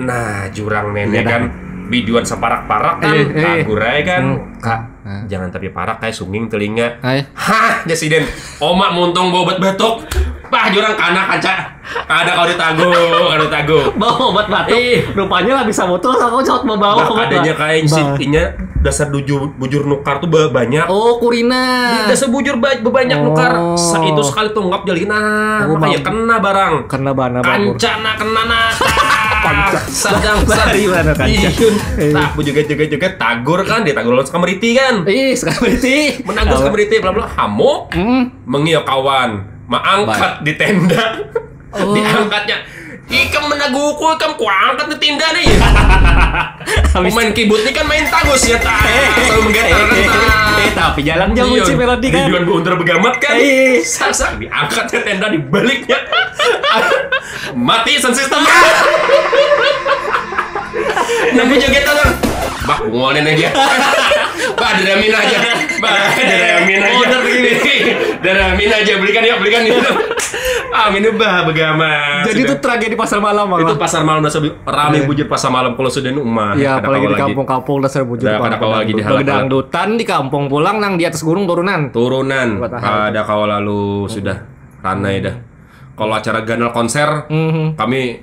S1: Nah jurang nenek kan biduan separak-parak kan, kagurai kan, kak. Jangan tapi parak kayak sunging telinga. Hah, jasiden. Omak muntung obat batuk. Jurang kana kanca. Ada kau ditago.
S2: Bawa obat batuk. Rupanya lah bisa motor, aku cepet mau bawa obat.
S1: Adanya kayak insinya dasar bujur nukar tuh banyak.
S2: Kurina.
S1: Dasar bujur banyak nukar. Itu sekali tunggap jalin makanya kena barang.
S2: Kena bana
S1: kancana kena sedang
S2: gimana kanca.
S1: Nah, juga tagur kan, ditagur lawan Skameriti kan.
S2: Skameriti.
S1: Menagur Skameriti bla bla hamuk. Mengiyo kawan, maangkat di tenda. Diangkatnya. Ikam menaguku, ikam kuangkat di tinda nih. Pemain keyboard ini kan main tagus ya, selalu menggetar.
S2: Tapi jalan jauh sih melodi kan.
S1: Tujuan gue untuk begamat kan. Sasak diangkatnya tenda dibaliknya. Mati sound system. Nabi joget aja. Bah, bungonin aja. Bah, deramin aja. Order begini. Deramin aja, belikan ya. Amin bah begamat.
S2: Jadi itu tragedi pasar malam malah.
S1: Itu pasar malam dasar rame bujur pasar malam kalau sudah rumah.
S2: Ya, apalagi di kampung-kampung dasar bujur.
S1: Ada kawal lagi di
S2: dangdutan di kampung pulang nang di atas gunung turunan.
S1: Ada kawal lalu sudah ranai dah. Kalau acara ganal konser kami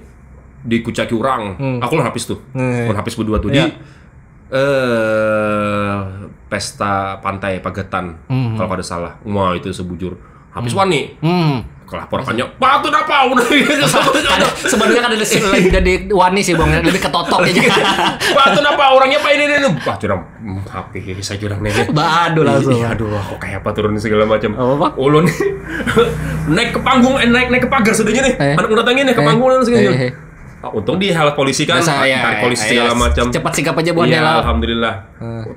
S1: di Kucaki Urang. Aku lah habis tuh. Habis berdua tuh di pesta pantai Pagetan kalau ada salah. Wah, itu sebujur habis wani. Kelaporkannya patut apa udah
S2: sebenarnya kan ada dari wani sih bang, lebih ketotok aja.
S1: Patut apa orangnya apa ini wah curang HP saya curang nih.
S2: Aduh langsung.
S1: Aduh kok kayak apa turun segala macam. Ulun naik ke panggung naik ke pagar sudahnya nih. Anak datangin nih ke panggung segala. Untung di hal polisi kan, tarik polisi segala macam.
S2: Cepat sikap aja buat
S1: ya, alhamdulillah.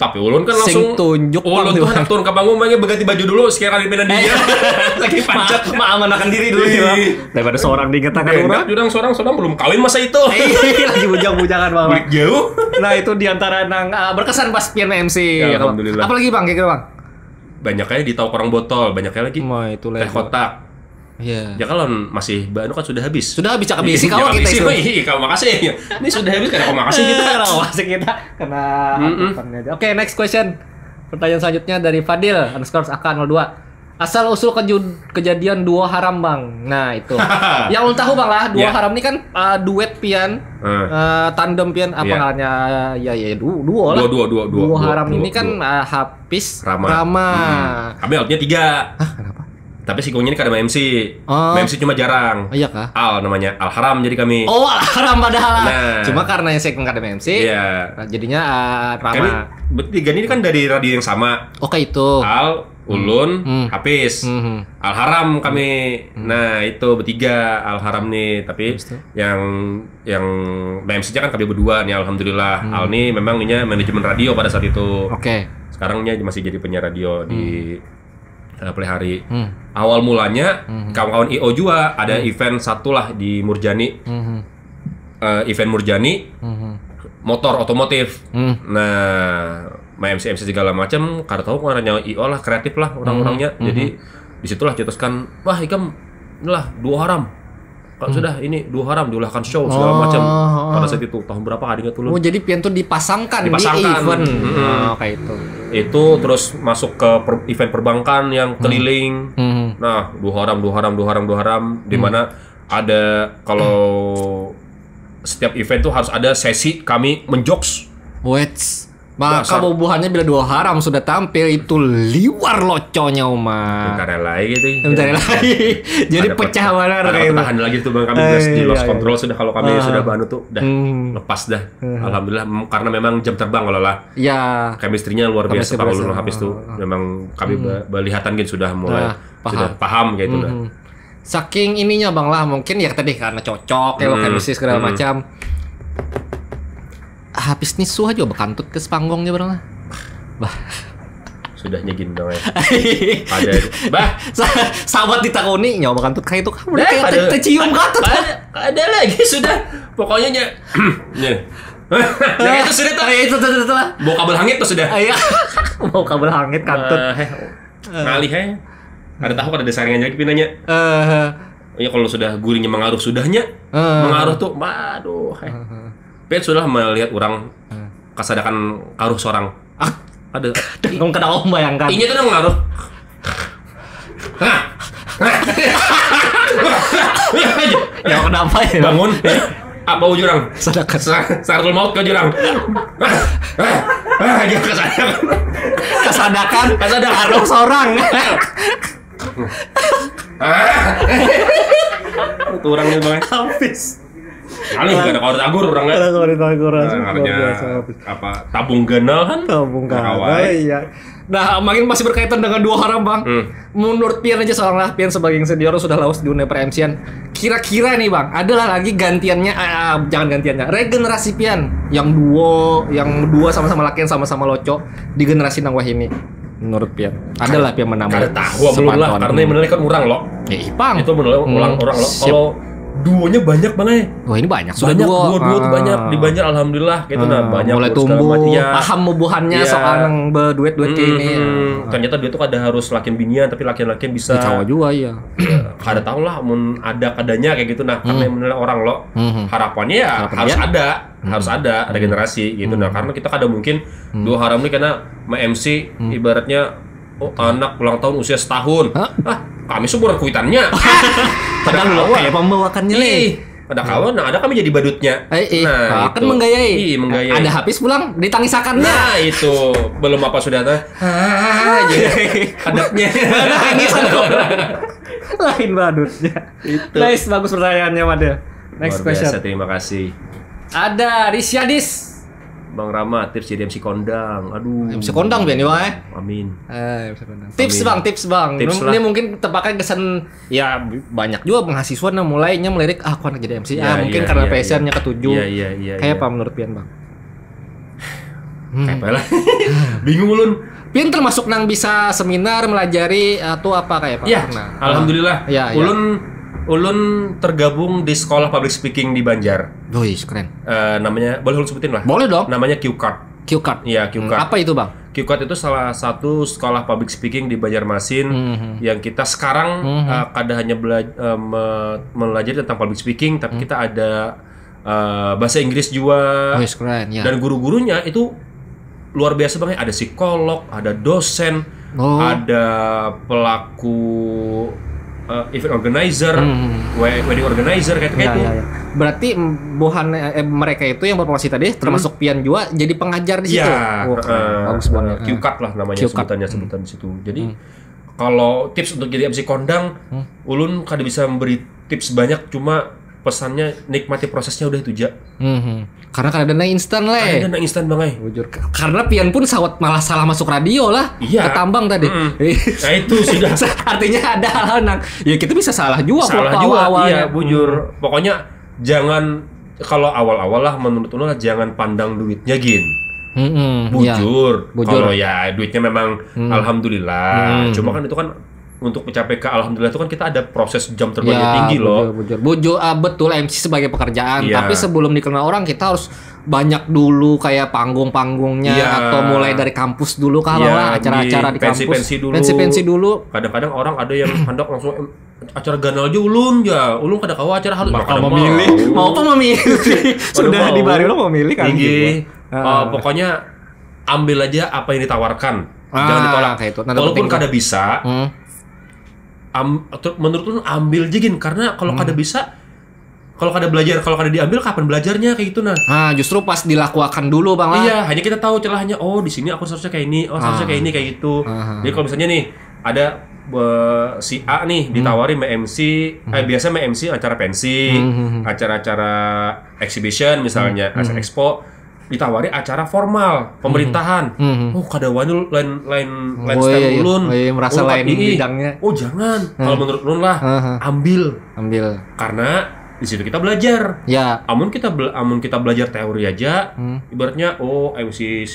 S1: Tapi ulun kan langsung
S2: tunjuk
S1: ulun tuh turun ke panggung banget berganti baju dulu sekarang dipindah dia. Lagi pancet
S2: mengamankan diri dulu ya. Daripada seorang dikatakan orang.
S1: Jurang seorang belum kawin masa itu.
S2: Lagi bujang-bujangan Bang.
S1: Jauh.
S2: Nah, itu diantara nang berkesan pas pian MC
S1: ya, alhamdulillah.
S2: Apalagi Bang kira-kira Bang?
S1: Banyaknya di tahu korang botol, banyaknya lagi. Teh kotak.
S2: Iya.
S1: Ya kalau masih bahan kan sudah habis.
S2: Sudah habis cakap bisi kau kita itu.
S1: Kau makasih. Ini sudah habis karena kau makasih kita.
S2: Makasih kita karena Oke, next question. Pertanyaan selanjutnya dari Fadil _AK02. Asal usul kejadian duo haram Bang. Nah, itu. Yang ulun tahu Bang lah, duo haram ini kan duet pian, tandem pian apa namanya? Ya duo lah.
S1: Duo
S2: haram ini kan Hafiz Rama.
S1: Kami outnya 3.
S2: Hah, kenapa?
S1: Tapi si Kongnya ini kadang MC. MC cuma jarang.
S2: Iya kah?
S1: Al namanya, Al Haram jadi kami.
S2: Oh, Al Haram padahal. Nah, cuma karena yang saya kadang MC. Iya. Jadinya Rama.
S1: Bertiga ini kan dari radio yang sama.
S2: Oke, itu.
S1: Al, Ulun, Hafiz. Al Haram kami. Nah, itu bertiga Al Haram nih, tapi yang MC-nya kan kami berdua nih alhamdulillah. Al nih memang ini manajemen radio pada saat itu.
S2: Oke.
S1: Sekarangnya masih jadi penyiar radio di Play Hari. Awal mulanya kawan-kawan IO juga ada event satu lah di Murjani. Event Murjani motor otomotif. Nah, MC segala macam karena tahu karena IO lah kreatif lah orang-orangnya. Jadi disitulah cetuskan wah ikam inilah duo haram. Kalau sudah ini duo haram diulahkan show segala macam pada saat itu tahun berapa adanya tuh.
S2: Oh, jadi pian tuh dipasangkan di event. Kayak itu. Itu
S1: terus masuk ke event perbankan yang keliling. Nah, duo haram di mana ada kalau setiap event tuh harus ada sesi kami menjokes.
S2: Maka bubuhannya bila duo haram sudah tampil itu liwar loconya Uma.
S1: Bentar lagi gitu.
S2: Jadi pecah benar
S1: kayak itu. Tahan lagi tuh Bang kami di lost control sudah kalau kami sudah banu tuh udah lepas dah. Alhamdulillah karena memang jam terbang kalau lah.
S2: Iya.
S1: Chemistry-nya luar biasa kalau lu habis tuh. Memang kami belihatan gitu sudah mulai sudah paham kayak itu dah.
S2: Saking ininya Bang lah mungkin ya tadi karena cocok ya chemistry segala macam. Habis nisu aja bekantut ke sepanggongnya bareng lah.
S1: Sudahnya gini dong ya. Ada
S2: sahabat ditakoni nyawa bekantut kayak itu kamu kayak tercium kantut.
S1: Ada lagi sudah. Pokoknya ya itu sudah tuh.
S2: Itu lah.
S1: Bawa kabel hangit tuh sudah.
S2: Iya. Bawa kabel hangit kantut.
S1: Ngalih ada tahu kan ada saringannya lagi pinanya. Ya kalau sudah gurinya mengaruh sudahnya. Mengaruh tuh aduh. Pet sudah melihat orang kesadakan karuh seorang. Ada.
S2: Kamu kena om bayangkan.
S1: Ini tuh mengaruh.
S2: Ya kenapa ya?
S1: Bangun. Apa jurang?
S2: Sadakan.
S1: Saratul maut ke jurang. Dia
S2: kesadakan karuh seorang.
S1: Itu orangnya Bang.
S2: Habis.
S1: Kali enggak ada kawat agur orang
S2: enggak. Ada kawat agur.
S1: Apa tabung ganal kan?
S2: Tabung ganal. Iya. Nah, makin masih berkaitan dengan dua orang, Bang. Menurut Pian aja seorang Pian sebagai yang senior sudah lawas di dunia per-MC-an. Kira-kira nih, Bang, adalah lagi gantiannya jangan gantiannya. Regenerasi Pian yang dua sama-sama lakian sama-sama loco di generasi nang wah ini. Menurut Pian. Adalah Pian menambah.
S1: Kada tahu belum lah karena yang menilai kan orang lo.
S2: Ipang.
S1: Itu menilai orang lo. Kalau duonya banyak banget.
S2: Wah, ini banyak.
S1: Sudah dua tuh banyak di Banjar alhamdulillah gitu banyak
S2: mulai tumbuh paham mubuhannya soal yang berduet-duet kayak ini.
S1: Ternyata dia tuh kada harus lakian binian tapi lakian-lakian bisa
S2: Jawa juga ya.
S1: Kada tahu lah mun ada kadanya kayak gitu karena yang menilai orang lo harapannya ya harus ada regenerasi gitu karena kita kada mungkin dua haram ini karena MC ibaratnya anak ulang tahun usia setahun. Kami seumuran kuitannya.
S2: Padahal lo kayak pembawakannya nih.
S1: Ada kawan, ada kami jadi badutnya.
S2: Nah, kan menggayai.
S1: Menggayai.
S2: Ada habis pulang ditangisakannya.
S1: Nah, itu belum apa sudah ada. Hadapnya.
S2: Tangisan lain badutnya. Itu. Nice, bagus pertanyaannya, Made. Next question.
S1: Terima kasih.
S2: Ada Risyadis.
S1: Bang Rama, tips jadi MC kondang. Aduh.
S2: MC kondang biar nih, Wah.
S1: Amin.
S2: MC kondang. Tips bang. Ini mungkin tepakan kesan ya banyak juga mahasiswa yang mulainya melirik aku anak jadi MC. Mungkin karena passionnya ketujuh.
S1: Iya.
S2: Kayak apa menurut Pian, Bang?
S1: Kayak apa lah? Bingung ulun.
S2: Pian termasuk nang bisa seminar melajari atau apa kayak Pak?
S1: Iya. Alhamdulillah. Ulun tergabung di sekolah public speaking di Banjar.
S2: Wih, keren.
S1: Namanya boleh ulun sebutin lah.
S2: Boleh dong.
S1: Namanya QCAT.
S2: QCAT.
S1: Iya, QCAT.
S2: Apa itu, Bang?
S1: QCAT itu salah satu sekolah public speaking di Banjarmasin yang kita sekarang kada hanya belajar tentang public speaking, tapi kita ada bahasa Inggris juga.
S2: Wih, keren. Ya.
S1: Dan guru-gurunya itu luar biasa banget. Ada psikolog, ada dosen, ada pelaku event organizer, wedding organizer kayak gitu.
S2: Ya. Berarti bohan mereka itu yang berprofesi tadi termasuk Pian juga jadi pengajar di situ.
S1: Bagus banget. QCAT lah namanya sebutan di situ. Jadi kalau tips untuk jadi MC kondang, ulun kada bisa memberi tips banyak, cuma pesannya nikmati prosesnya udah itu aja.
S2: Karena kan ada dana instan lah.
S1: Ada dana instan banget.
S2: Bujur. Karena Pian pun sawat malah salah masuk radio lah.
S1: Iya.
S2: Ketambang tadi.
S1: Nah itu sudah.
S2: Artinya ada hal nang. Ya kita bisa salah juga.
S1: Salah juga. Iya, bujur. Pokoknya jangan kalau awal-awal lah menurut ulun lah jangan pandang duitnya gin. Bujur. Kalau ya duitnya memang alhamdulillah. Cuma kan itu kan untuk mencapai ke alhamdulillah itu kan kita ada proses jam terbangnya tinggi loh.
S2: Bujur. Betul MC sebagai pekerjaan, tapi sebelum dikenal orang kita harus banyak dulu kayak panggung-panggungnya atau mulai dari kampus dulu kalau acara-acara di kampus. Pensi dulu.
S1: Kadang-kadang orang ada yang hendak langsung acara ganal aja ulun kada kawa acara harus
S2: memilih. Mau apa memilih? Sudah di bari lo memilih kan
S1: gitu. Pokoknya ambil aja apa yang ditawarkan. Jangan ditolak kayak itu. Walaupun kada bisa. Menurut lu ambil aja gin karena kalau kada bisa, kalau kada belajar, kalau kada diambil kapan belajarnya kayak gitu nah.
S2: Justru pas dilakukan dulu Bang lah.
S1: Iya, hanya kita tahu celahnya. Oh, di sini aku seharusnya kayak ini, seharusnya kayak ini kayak gitu. Jadi kalau misalnya nih ada si A nih ditawari MC, biasa MC acara pensi, acara-acara exhibition misalnya, acara expo, ditawari acara formal pemerintahan. Kada wani lain stand ulun.
S2: Merasa lain bidangnya.
S1: Jangan. Kalau menurut ulun lah, ambil. Karena di situ kita belajar.
S2: Ya.
S1: Amun kita belajar teori aja, ibaratnya MC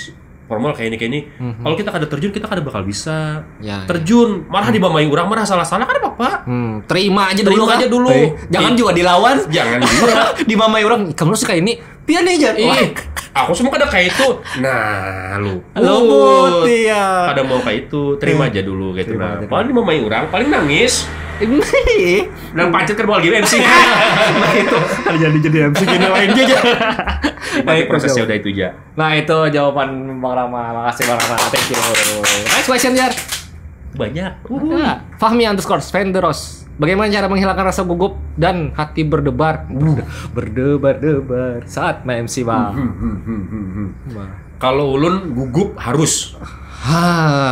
S1: formal kayak ini. Kalau kita kada terjun, kita kada bakal bisa. Terjun, malah dibamai orang, marah salah-salah kada apa-apa.
S2: Terima aja dulu. Jangan juga dilawan.
S1: Jangan juga.
S2: Dibamai orang, kamu suka ini. Pian aja.
S1: Aku semua kada kayak itu. Nah, lu
S2: putih ya.
S1: Kada mau kayak itu, terima aja dulu gitu. Nah, paling dimamai orang, paling nangis. Dan pancet kan bawa MC.
S2: Nah itu kan jadi MC gini lain aja.
S1: Baik, prosesnya udah itu aja.
S2: Nah itu jawaban Bang Rama. Makasih Bang Rama. Thank you. Next question Jar.
S1: Banyak.
S2: Fahmi _Venderos. Bagaimana cara menghilangkan rasa gugup dan hati berdebar? Berdebar-debar saat MC Bang.
S1: Kalau ulun gugup harus.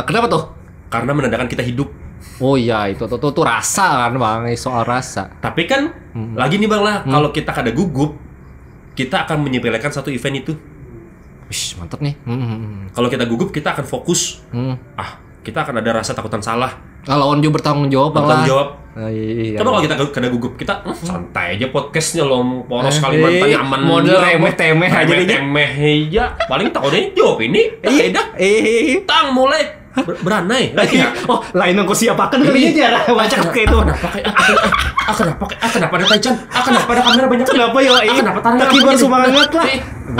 S2: Kenapa tuh?
S1: Karena menandakan kita hidup.
S2: Oh iya, itu tuh rasa kan Bang, soal rasa.
S1: Tapi kan lagi nih Bang lah, kalau kita kada gugup, kita akan menyepelekan satu event itu.
S2: Wih, mantap nih.
S1: Kalau kita gugup, kita akan fokus. Kita akan ada rasa takutan salah.
S2: Lawan juga bertanggung jawab.
S1: Bertanggung jawab.
S2: Iya.
S1: Coba kalau kita kena gugup, kita santai aja podcastnya loh, poros Kalimantan aman.
S2: Model remeh-temeh aja nih.
S1: Remeh aja. Paling tahunya jawab ini. Tang mulai beranai.
S2: Oh, lain yang kau siapakan kali aja. Baca kayak itu.
S1: Kenapa ada Taichan? Kenapa ada kamera banyak?
S2: Kenapa ya?
S1: Kenapa tarik
S2: kibar semangat lah.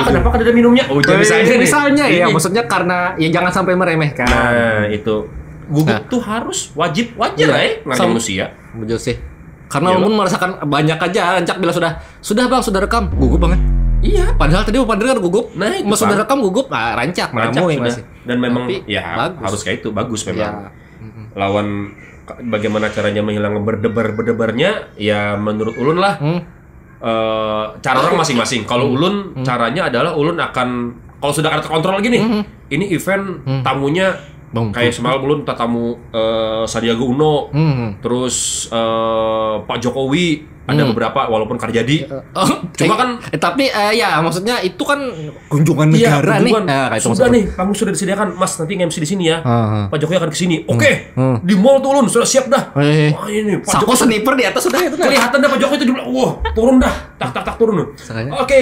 S1: Kenapa ada minumnya? Oh,
S2: misalnya ya, maksudnya karena ya jangan sampai meremehkan.
S1: Nah, itu. Gugup tuh harus wajar lah namanya manusia.
S2: Betul sih. Karena walaupun merasakan banyak aja, Rancak bila sudah bang, sudah rekam, gugup banget.
S1: Iya.
S2: Padahal tadi Pak dengar gugup.
S1: Nah, itu
S2: sudah rekam gugup, Rancak
S1: sudah. Masih. Dan memang harus kayak itu, bagus memang. Lawan bagaimana caranya menghilang berdebar-berdebarnya, ya menurut Ulun lah. Cara orang masing-masing. Kalau Ulun caranya adalah Ulun akan kalau sudah ada terkontrol lagi nih. Ini event tamunya kayak semalam Ulun tamu Sandiaga Uno, terus Pak Jokowi, ada beberapa walaupun karjadi. Cuma kan
S2: tapi ya maksudnya itu kan kunjungan negara nih.
S1: Sudah nih, panggung sudah disediakan, Mas, nanti nge-MC di sini ya. Pak Jokowi akan ke sini. Oke. Di mall tuh Ulun sudah siap dah.
S2: Wah, ini Pak Jokowi sniper di atas sudah itu.
S1: Kelihatan dah Pak Jokowi itu di belakang. Wah, turun dah. Tak turun. Oke,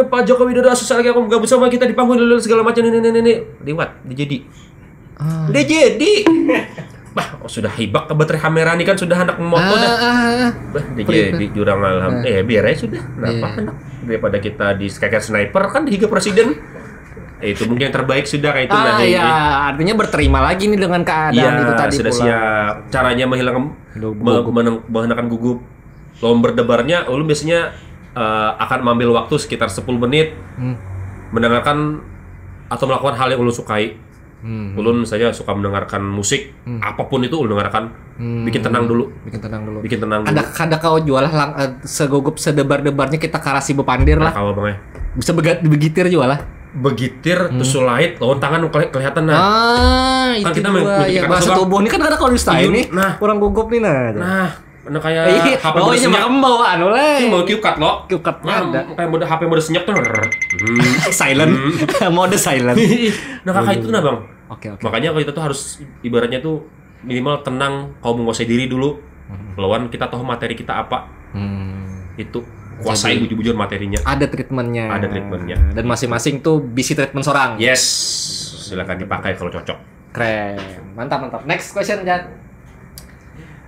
S1: Pak Jokowi udah susah lagi aku gabung sama kita di panggung segala macam ini. Lewat, dijadi. Udah jadi. Bah, sudah hibak ke baterai kamera nih kan sudah anak moto dah. Bah, dia jadi jurang biar aja sudah. Kenapa anak daripada kita di kayak sniper kan dihiga presiden. Itu mungkin yang terbaik sudah kayak itu
S2: ya, artinya berterima lagi nih dengan keadaan itu tadi
S1: sudah
S2: pula.
S1: Siap. Caranya menghilangkan gugup. Lomba berdebarnya ulun biasanya akan mengambil waktu sekitar 10 menit mendengarkan atau melakukan hal yang ulun sukai. Ulun saya suka mendengarkan musik, apapun itu ulun dengarkan, bikin tenang dulu. Ada
S2: kau jual segugup sedebar-debarnya kita karasi bepandir lah.
S1: Kau bang
S2: bisa begitir jual lah.
S1: Begitir terus sulait, lawan tangan kelihatan
S2: kan kita bahasa tubuh ini kan ada kalau di style nih. Kurang gugup nih
S1: Nah, kayak HP mode senyap.
S2: Bawaan oleh.
S1: Mau CueCut lo.
S2: CueCut-nya ada.
S1: Kayak mode HP mode senyap tuh.
S2: Silent. Mode silent.
S1: Nah, kakak itu nah, Bang.
S2: Oke.
S1: Makanya kalau kita tuh harus ibaratnya tuh minimal tenang, kau menguasai diri dulu. Lawan kita tahu materi kita apa. Itu kuasai bujur-bujur materinya.
S2: Ada treatmentnya. Dan masing-masing tuh bisi treatment seorang.
S1: Yes. Silakan dipakai kalau cocok.
S2: Keren. Mantap. Next question, Jan.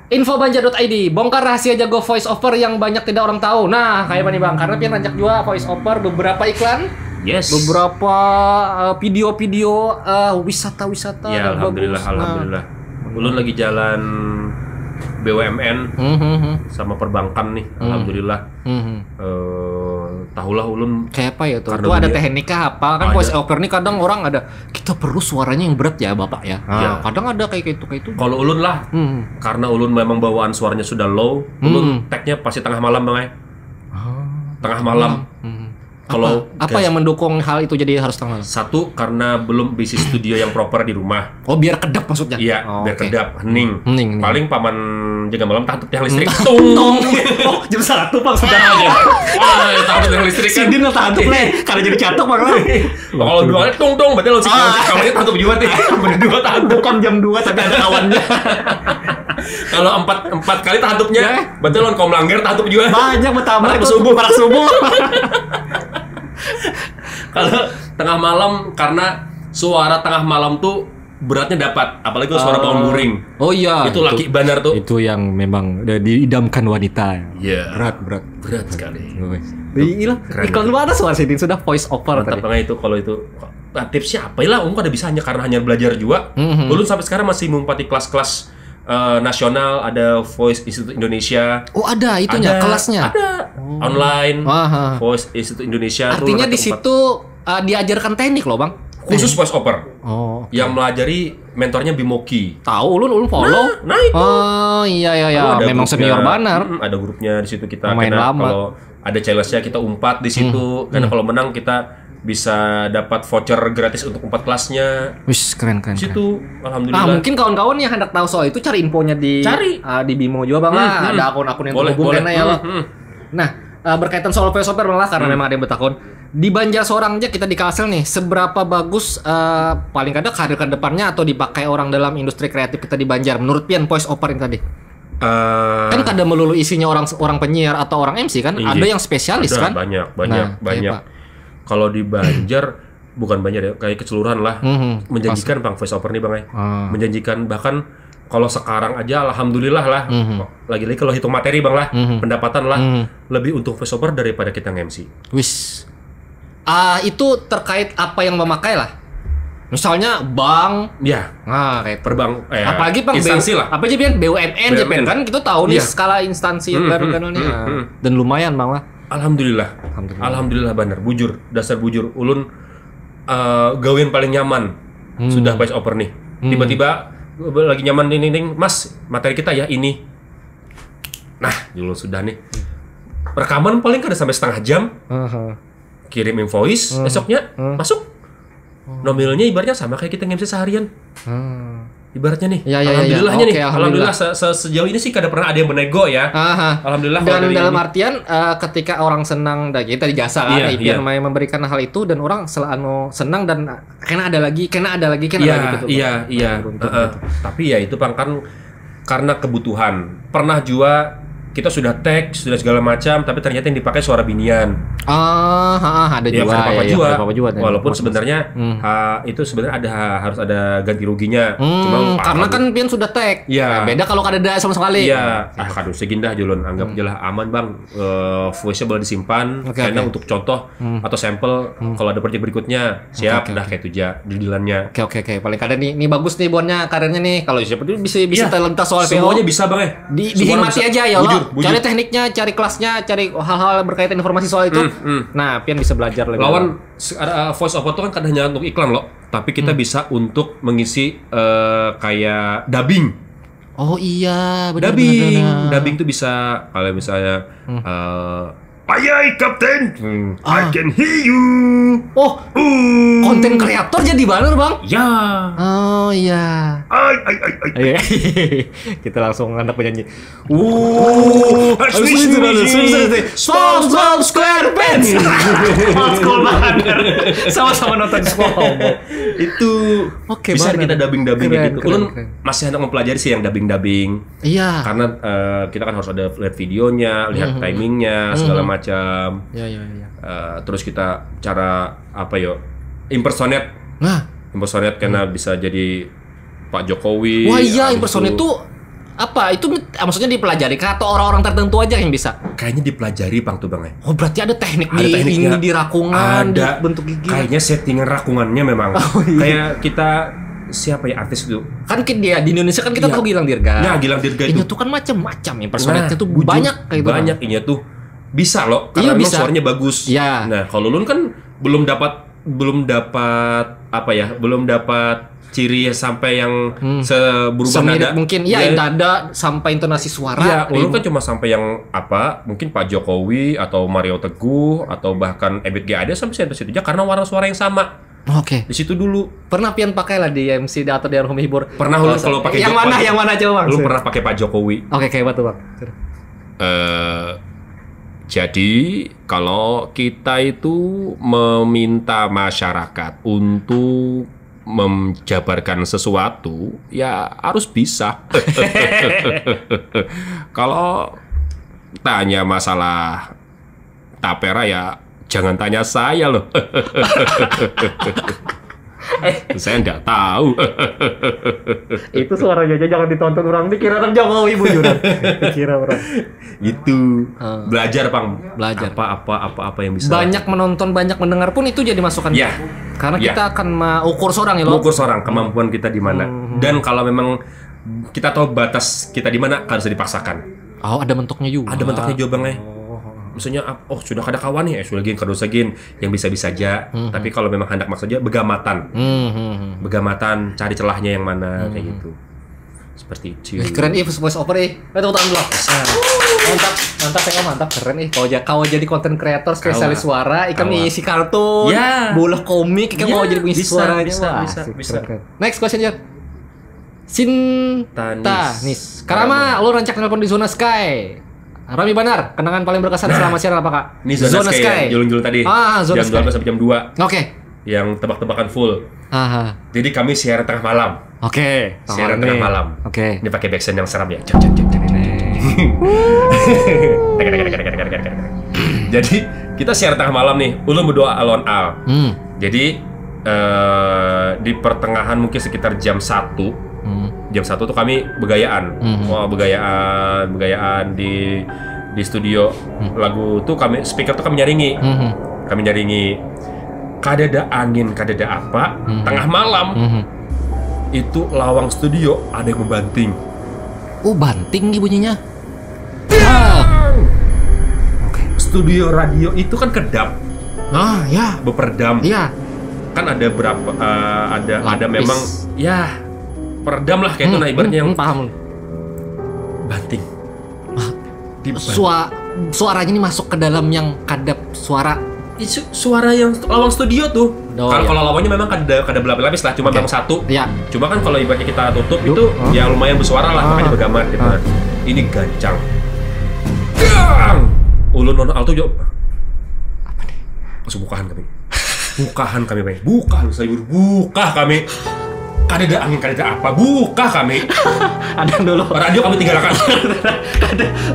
S2: Infobanja.id, bongkar rahasia jago voice over yang banyak tidak orang tahu. Nah, kayak apa nih Bang? Karena Pian Rancak juga voice over beberapa iklan, beberapa video-video wisata-wisata.
S1: Ya, alhamdulillah. Ulun lagi jalan BUMN sama perbankan nih, alhamdulillah. Tahulah ulun
S2: kayak apa ya tuh? Itu ada tekniknya apa? Kan voice over nih kadang orang ada kita perlu suaranya yang berat ya Bapak ya. Kadang ada kayak gitu.
S1: Kalau ulun lah, karena ulun memang bawaan suaranya sudah low, ulun tag-nya pasti tengah malam Bang. Tengah malam. Kalau
S2: apa yang mendukung hal itu jadi harus tengah malam?
S1: Satu, karena belum bisi studio yang proper di rumah.
S2: Oh, biar kedap maksudnya?
S1: Iya, biar kedap, hening. Paling paman jaga malam takut tiang listrik.
S2: Tung. Oh, jam 1 Bang sudah aja.
S1: Takut tiang listrik kan.
S2: Sidin takut nih, karena jadi catok Bang.
S1: Kalau dua kali tung, berarti lo sih kawannya takut juga nih. Berdua takut.
S2: Bukan jam 2 tapi ada kawannya.
S1: Kalau 4 kali tahantupnya, berarti lo kau melanggar tahantup juga.
S2: Banyak bertambah
S1: itu subuh. Kalau tengah malam, karena suara tengah malam tuh beratnya dapat, apalagi kalau suara pohon guring.
S2: Oh iya.
S1: Itu laki banar tuh.
S2: Itu yang memang diidamkan wanita.
S1: Iya.
S2: Berat sekali.
S1: Iya.
S2: Iklan mana suara Sidin sudah voice over
S1: tadi. Mantap banget itu kalau itu. Tipsnya apa lah? Kok ada bisa hanya belajar juga. Ulun sampai sekarang masih mengumpati kelas-kelas nasional, ada Voice Institute Indonesia.
S2: Oh, ada itunya, kelasnya.
S1: Ada. Online. Voice Institute Indonesia.
S2: Artinya di situ diajarkan teknik loh, Bang.
S1: Khusus voice over. Yang melajari mentornya Bimoki.
S2: Tahu, ulun follow.
S1: Nah itu.
S2: Oh, iya. Memang senior banar.
S1: Ada grupnya di situ kita.
S2: Main lama.
S1: Kalau ada challenge-nya kita umpat di situ. Karena kalau menang kita bisa dapat voucher gratis untuk 4 kelasnya.
S2: Wis, keren.
S1: Situ, alhamdulillah.
S2: Mungkin kawan-kawan yang hendak tahu soal itu cari infonya di Bimo juga Bang lah. Ada akun-akun yang terhubung ya. Nah, berkaitan soal voice over malah karena memang ada yang bertakun. Di Banjar seorang aja kita di Kalsel nih, seberapa bagus paling kadang karir ke depannya atau dipakai orang dalam industri kreatif kita di Banjar menurut Pian voice over ini tadi? Kan kadang melulu isinya orang penyiar atau orang MC kan, ada yang spesialis kan?
S1: Banyak. Kalau di Banjar bukan Banjar ya, kayak keseluruhan lah. Menjanjikan Bang voice over nih Bang ya. Menjanjikan, bahkan kalau sekarang aja alhamdulillah lah. Lagi-lagi kalau hitung materi Bang lah, pendapatan lah lebih untuk voice over daripada kita nge-MC.
S2: Wis. Itu terkait apa yang memakai lah. Misalnya bank,
S1: ya,
S2: kayak
S1: perbang,
S2: apalagi bang
S1: instansi lah.
S2: Apa aja Pian? BUMN, JPN kan kita tahu nih skala instansi yang baru kan nih. Dan lumayan bang lah.
S1: Alhamdulillah bener, dasar bujur. Ulun gawean paling nyaman sudah voice over nih. Tiba-tiba lagi nyaman nih, Mas, materi kita ya ini. Nah, dulu sudah nih. Rekaman paling kan ada sampai setengah jam. Kirim invoice, esoknya masuk. Nominalnya ibaratnya sama kayak kita nge-MC seharian. Ibaratnya nih, alhamdulillahnya nih. Alhamdulillah sejauh ini sih kada pernah ada yang menego ya. Alhamdulillah.
S2: Dan dalam artian ketika orang senang dan kita dijasa kan, Pian memberikan hal itu dan orang selalu senang dan kena ada lagi gitu.
S1: Iya. Tapi ya itu Bang kan karena kebutuhan. Pernah juga kita sudah tag, sudah segala macam, tapi ternyata yang dipakai suara binian.
S2: Ada juga.
S1: juga. Walaupun sebenarnya itu sebenarnya harus ada ganti ruginya.
S2: Cuma karena kan Pian sudah tag.
S1: Ya.
S2: Beda kalau kada ada sama sekali.
S1: Iya. Kaduh segindah Julun, anggap aja lah aman Bang. Voice-nya boleh disimpan. Karena untuk contoh atau sampel kalau ada project berikutnya siap dah kayak itu aja dealannya.
S2: Oke. Paling kada nih bagus nih buatnya karirnya nih. Kalau siapa tuh bisa terlintas soal PO.
S1: Semuanya bisa Bang ya.
S2: Dihimati aja ya Allah. Cari tekniknya, cari kelasnya, cari hal-hal berkaitan informasi soal itu. Nah, Pian bisa belajar lagi.
S1: Lawan voice over itu kan kadang hanya untuk iklan loh, tapi kita bisa untuk mengisi kayak dubbing.
S2: Oh iya,
S1: benar. Dubbing tuh bisa kalau misalnya Ayai Kapten, I can hear you.
S2: Konten kreator jadi banner Bang?
S1: Ya.
S2: Oh iya.
S1: Ay.
S2: Kita langsung anak penyanyi. SpongeBob SquarePants. School banget. Sama-sama nonton SpongeBob.
S1: Itu bisa kita dubbing gitu. Ulun masih hendak mempelajari sih yang dubbing.
S2: Iya.
S1: Karena kita kan harus ada lihat videonya, lihat timingnya, segala macam. Terus kita cara impersonate. Impersonate karena bisa jadi Pak Jokowi.
S2: Wah iya, impersonate itu apa? Itu maksudnya dipelajari kah atau orang-orang tertentu aja yang bisa?
S1: Kayaknya dipelajari Bang tuh Bang ya.
S2: Oh berarti ada tekniknya di rakungan, di bentuk gigi.
S1: Kayaknya settingan rakungannya memang. Kayak kita siapa ya artis itu?
S2: Kan dia di Indonesia kan kita tahu Gilang Dirga.
S1: Nah, Gilang Dirga itu.
S2: Ini tuh kan macam-macam impersonate itu banyak kayak gitu.
S1: Banyak ini tuh. Bisa loh, karena memang suaranya bagus.
S2: Iya.
S1: Nah, kalau Lun kan belum dapat ciri sampai yang berubah nada.
S2: Mungkin nada sampai intonasi suara.
S1: Iya, Lun kan cuma sampai yang mungkin Pak Jokowi atau Mario Teguh atau bahkan Ebit G Ade sampai situ aja karena warna suara yang sama.
S2: Oke.
S1: Di situ dulu.
S2: Pernah Pian pakai lah di MC atau di rumah hibur.
S1: Pernah Lun kalau pakai
S2: yang mana coba Bang?
S1: Lu pernah pakai Pak Jokowi.
S2: Oke, kayak apa tuh Bang?
S1: Jadi kalau kita itu meminta masyarakat untuk menjabarkan sesuatu, ya harus bisa. Kalau tanya masalah tapera ya jangan tanya saya loh. Saya enggak tahu.
S2: Itu suaranya aja jangan ditonton orang, dikira kan Jokowi bujuran. Dikira orang.
S1: Itu belajar Bang.
S2: Belajar
S1: apa yang bisa.
S2: Banyak menonton, banyak mendengar pun itu jadi masukan.
S1: Ya.
S2: Karena kita akan mengukur seorang ya loh.
S1: Mengukur seorang kemampuan kita di mana. Dan kalau memang kita tahu batas kita di mana harus dipaksakan.
S2: Oh, ada mentoknya juga.
S1: Ada mentoknya juga Bang. Misalnya, sudah ada kawan nih, sudah gini kado segin yang bisa-bisa aja. Tapi kalau memang hendak maksud aja, begamatan. Begamatan, cari celahnya yang mana, kayak gitu. Seperti itu.
S2: Keren voice over tepuk tangan dulu. Mantap, keren Kau jadi content creator spesialis suara, ikan isi kartun, bola komik, ikan mau jadi pengisi suaranya. Bisa. Next question ya. Sinta Nis. Karama, lu rancak nelpon di Zona Sky. Rami Banar, kenangan paling berkesan selama siaran apa Kak?
S1: Ini Zona Sky. Julung-julung tadi.
S2: Zona
S1: jam 12 sampai jam 2.
S2: Oke.
S1: Yang tebak-tebakan full.
S2: Aha.
S1: Jadi kami siaran tengah malam.
S2: Oke.
S1: Siaran tengah malam.
S2: Oke.
S1: Ini pakai backsound yang seram ya. Jadi kita siaran tengah malam nih. Ulun berdua alon al. Jadi di pertengahan mungkin sekitar jam 1. Jam 1 tuh kami begayaan. Wah, begayaan di studio. Lagu tuh kami speaker tuh kami nyaringi. Kami nyaringi kadada angin, kadada apa, tengah malam. Itu lawang studio ada yang membanting.
S2: Oh, banting nih bunyinya.
S1: Studio radio itu kan kedap.
S2: Ya.
S1: Beperdam.
S2: Iya.
S1: Kan ada berapa ada memang ya peredam lah kayak itu, nah ibaratnya yang
S2: paham.
S1: Banting.
S2: Suaranya ini masuk ke dalam yang kadap suara.
S1: Suara yang lawang studio tuh. Kalau lawangnya memang ada berlapis lah, cuma memang satu.
S2: Iya.
S1: Cuma kan kalau ibaratnya kita tutup itu ya lumayan bersuara lah, makanya bergambar gitu. Ini gancang. Ulun non alto jo. Apa nih? Masuk bukahan kami. Buka kami. Kadada angin, kadada apa? Buka kami.
S2: Ada dulu.
S1: Radio kami tinggalkan.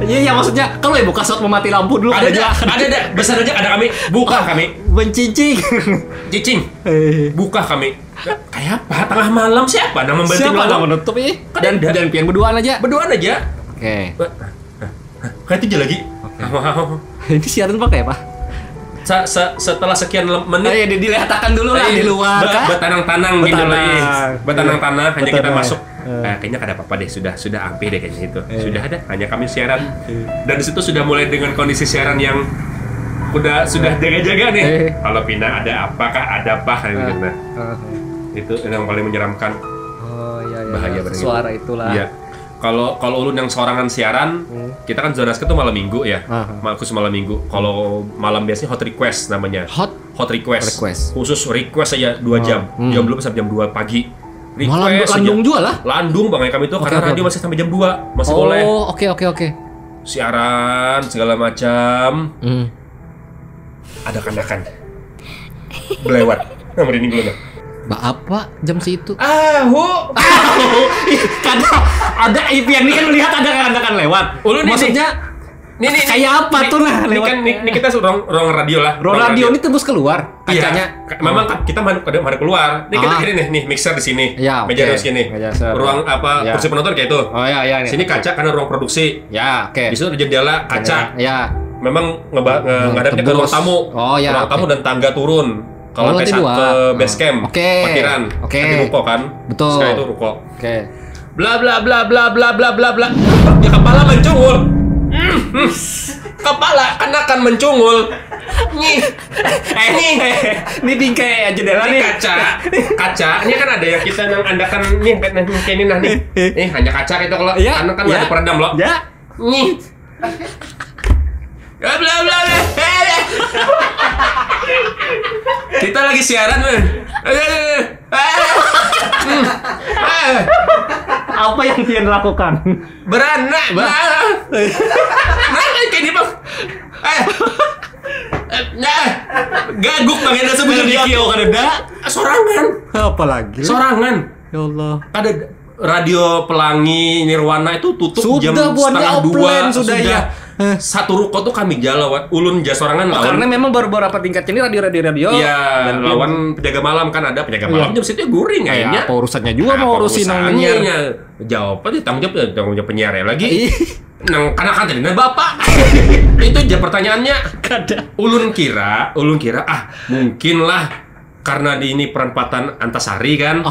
S2: Iya maksudnya kalau ya buka saat memati lampu dulu.
S1: Ada. Besar aja ada kami. Buka kami.
S2: Bencicing.
S1: Cicing. Buka kami. Kayak apa? Tengah malam siapa yang membanting
S2: siapa yang menutup ini? Dan pian berduaan aja. Oke.
S1: Kayak itu lagi.
S2: Ini siaran pakai apa?
S1: Setelah sekian menit
S2: ya dilihatakan dulu lah di luar
S1: bertanang-tanang gitu lagi. Bertanang-tanang hanya kita masuk. Kayaknya kada apa-apa deh, sudah ampih deh kayaknya itu. Sudah ada, hanya kami siaran. Dan di situ sudah mulai dengan kondisi siaran yang sudah jaga-jaga nih. Kalau pindah ada apakah ada apa gitu. Itu yang paling menyeramkan. Bahaya benar.
S2: Suara itulah.
S1: Iya. Kalau ulun yang sorangan siaran, kita kan Zona Sky tuh malam minggu ya. Khusus malam minggu. Kalau malam biasanya hot request namanya. Hot request. Khusus request aja 2 jam. Jam 12 sampai jam 2 pagi.
S2: Request Landung juga lah.
S1: Landung bang kami tuh karena radio masih sampai jam 2. Masih boleh.
S2: Oh, oke.
S1: Siaran segala macam. Ada kandakan. Belewat. Merinding dulu.
S2: Apa jam segitu?
S1: Ada Ipian ini kan melihat ada kandakan lewat.
S2: Maksudnya ini kayak apa tuh lah lewat?
S1: Ini kita ruang radio lah.
S2: Ruang radio ini tembus keluar kacanya.
S1: Memang kita ada keluar. Ini kita nih mixer di sini. Meja di sini. Ruang apa kursi penonton kayak itu. Sini kaca karena ruang produksi. Di situ ada jendela kaca. Memang ngadapnya ke ruang tamu. Ruang tamu dan tangga turun. Kalau ke base camp, parkiran, di ruko kan,
S2: betul.
S1: Sekarang itu ruko. Bla bla bla bla bla bla bla bla. Ya kepala mencungul. Kepala kan mencungul.
S2: Ini bingkai jendela nih.
S1: Kaca. Ini kan ada yang kita yang andakan nih kayak ini nah nih. Hanya kaca itu kalau karena kan ada peredam loh. Nih. Bla bla bla. Kita lagi siaran, men.
S2: Apa yang Tian lakukan?
S1: Beranak. Kayak ini, Bang. Gaguk Bang Enda sebelum dikio kan ada. Sorangan.
S2: Apa lagi?
S1: Sorangan.
S2: Ya Allah.
S1: Ada radio Pelangi Nirwana itu tutup
S2: sudah,
S1: jam setengah 2 sudah ya. Satu ruko tuh kami lawan ulun jas sorangan lawan.
S2: Karena memang baru beberapa tingkatnya ini radio.
S1: Iya, lawan penjaga malam kan ada penjaga malam jam situ guring kayaknya.
S2: Apa urusannya juga mau urusin penyiar.
S1: Jawab aja tanggung jawab penyiar lagi. Nang kan tadi bapak. Itu aja pertanyaannya. Ulun kira mungkin lah karena di ini perempatan Antasari kan.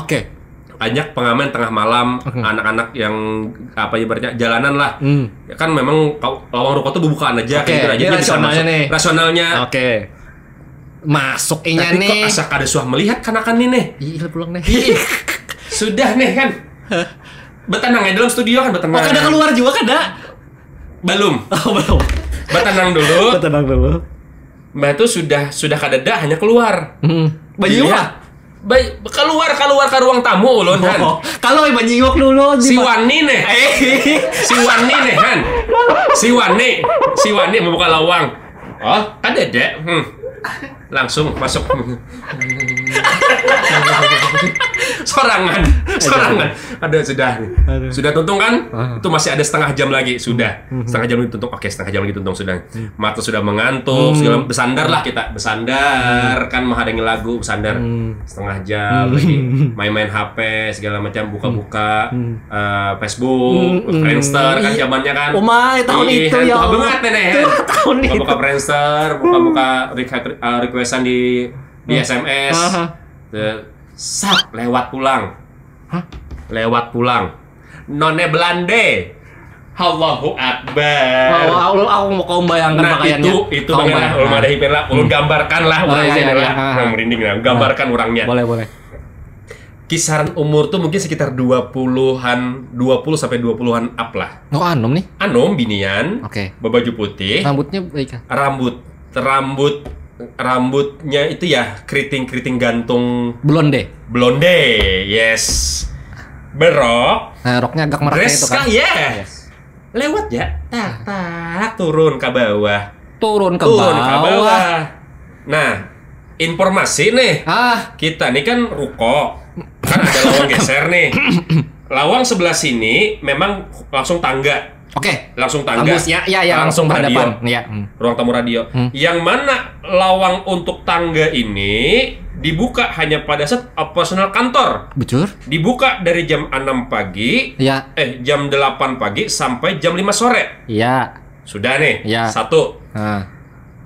S1: Banyak pengamen tengah malam, anak-anak yang apa ibaratnya jalanan lah. Ya kan memang lawang ruko tuh bubukaan aja kayak gitu aja bisa masuk. Rasionalnya. Masuk nih. Tapi kok asak ada suah melihat kanakan nih.
S2: Iya pulang nih.
S1: Sudah nih kan. Betenang ya dalam studio kan betenang.
S2: Kada keluar juga kada?
S1: Belum.
S2: Belum.
S1: Betenang dulu. Mbak itu sudah kadada hanya keluar.
S2: Baju apa?
S1: Baik, keluar ke ruang tamu ulun Han.
S2: Kalau ibu nyingok dulu
S1: Si Wani nih. Han. Si Wani membuka lawang. Oh, kan Dedek. Langsung masuk. Sorangan. Ada sudah. Sudah tuntung kan? Itu masih ada setengah jam lagi. Sudah. Setengah jam lagi tuntung. Oke, setengah jam lagi tuntung sudah. Mata sudah mengantuk, segala bersandar lah kita. Bersandar kan menghadang lagu, bersandar. Setengah jam lagi main-main HP segala macam, buka-buka Facebook, Friendster kan zamannya kan.
S2: Tahun itu ya.
S1: Tuh banget nenek. Buka Friendster, buka requestan di SMS. Sak lewat pulang. Lewat pulang. None Belande. Allahu Akbar.
S2: Aku mau kau bayangkan pakaiannya.
S1: Itu bagaimana? Ulun ada hiperlah. Ulun gambarkan lah orangnya lah. Merinding lah. Gambarkan orangnya.
S2: Boleh.
S1: Kisaran umur tuh mungkin sekitar 20-an, 20 sampai 20-an up lah.
S2: Oh, anom nih.
S1: Anom binian.
S2: Oke.
S1: Berbaju putih.
S2: Rambutnya baik.
S1: Rambutnya itu ya keriting gantung
S2: blonde,
S1: yes. Berok.
S2: Nah, roknya agak merah itu kan.
S1: Yes. Lewat ya. Tak turun ke bawah.
S2: Turun ke bawah.
S1: Nah, informasi nih. Kita nih kan ruko. Kan ada lawang geser nih. Lawang sebelah sini memang langsung tangga.
S2: Oke.
S1: Langsung tangga.
S2: Langsung berhadapan. Ya.
S1: Ruang tamu radio. Yang mana lawang untuk tangga ini dibuka hanya pada saat operasional kantor.
S2: Betul.
S1: Dibuka dari jam 6 pagi.
S2: Ya.
S1: Jam 8 pagi sampai jam 5 sore.
S2: Iya.
S1: Sudah nih.
S2: Ya.
S1: Satu.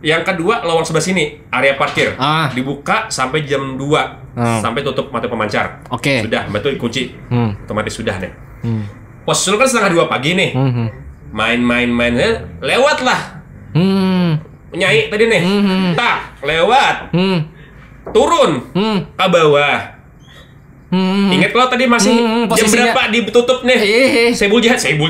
S1: Yang kedua, lawang sebelah sini, area parkir. Dibuka sampai jam 2. Sampai tutup mata pemancar.
S2: Oke.
S1: Sudah, betul kunci. Otomatis sudah nih. Posisi kan setengah 2 pagi nih. Main lewat lah. Nyai tadi nih. Tak, lewat. Turun ke bawah. Ingat kalau tadi masih jam berapa ditutup nih? Sebul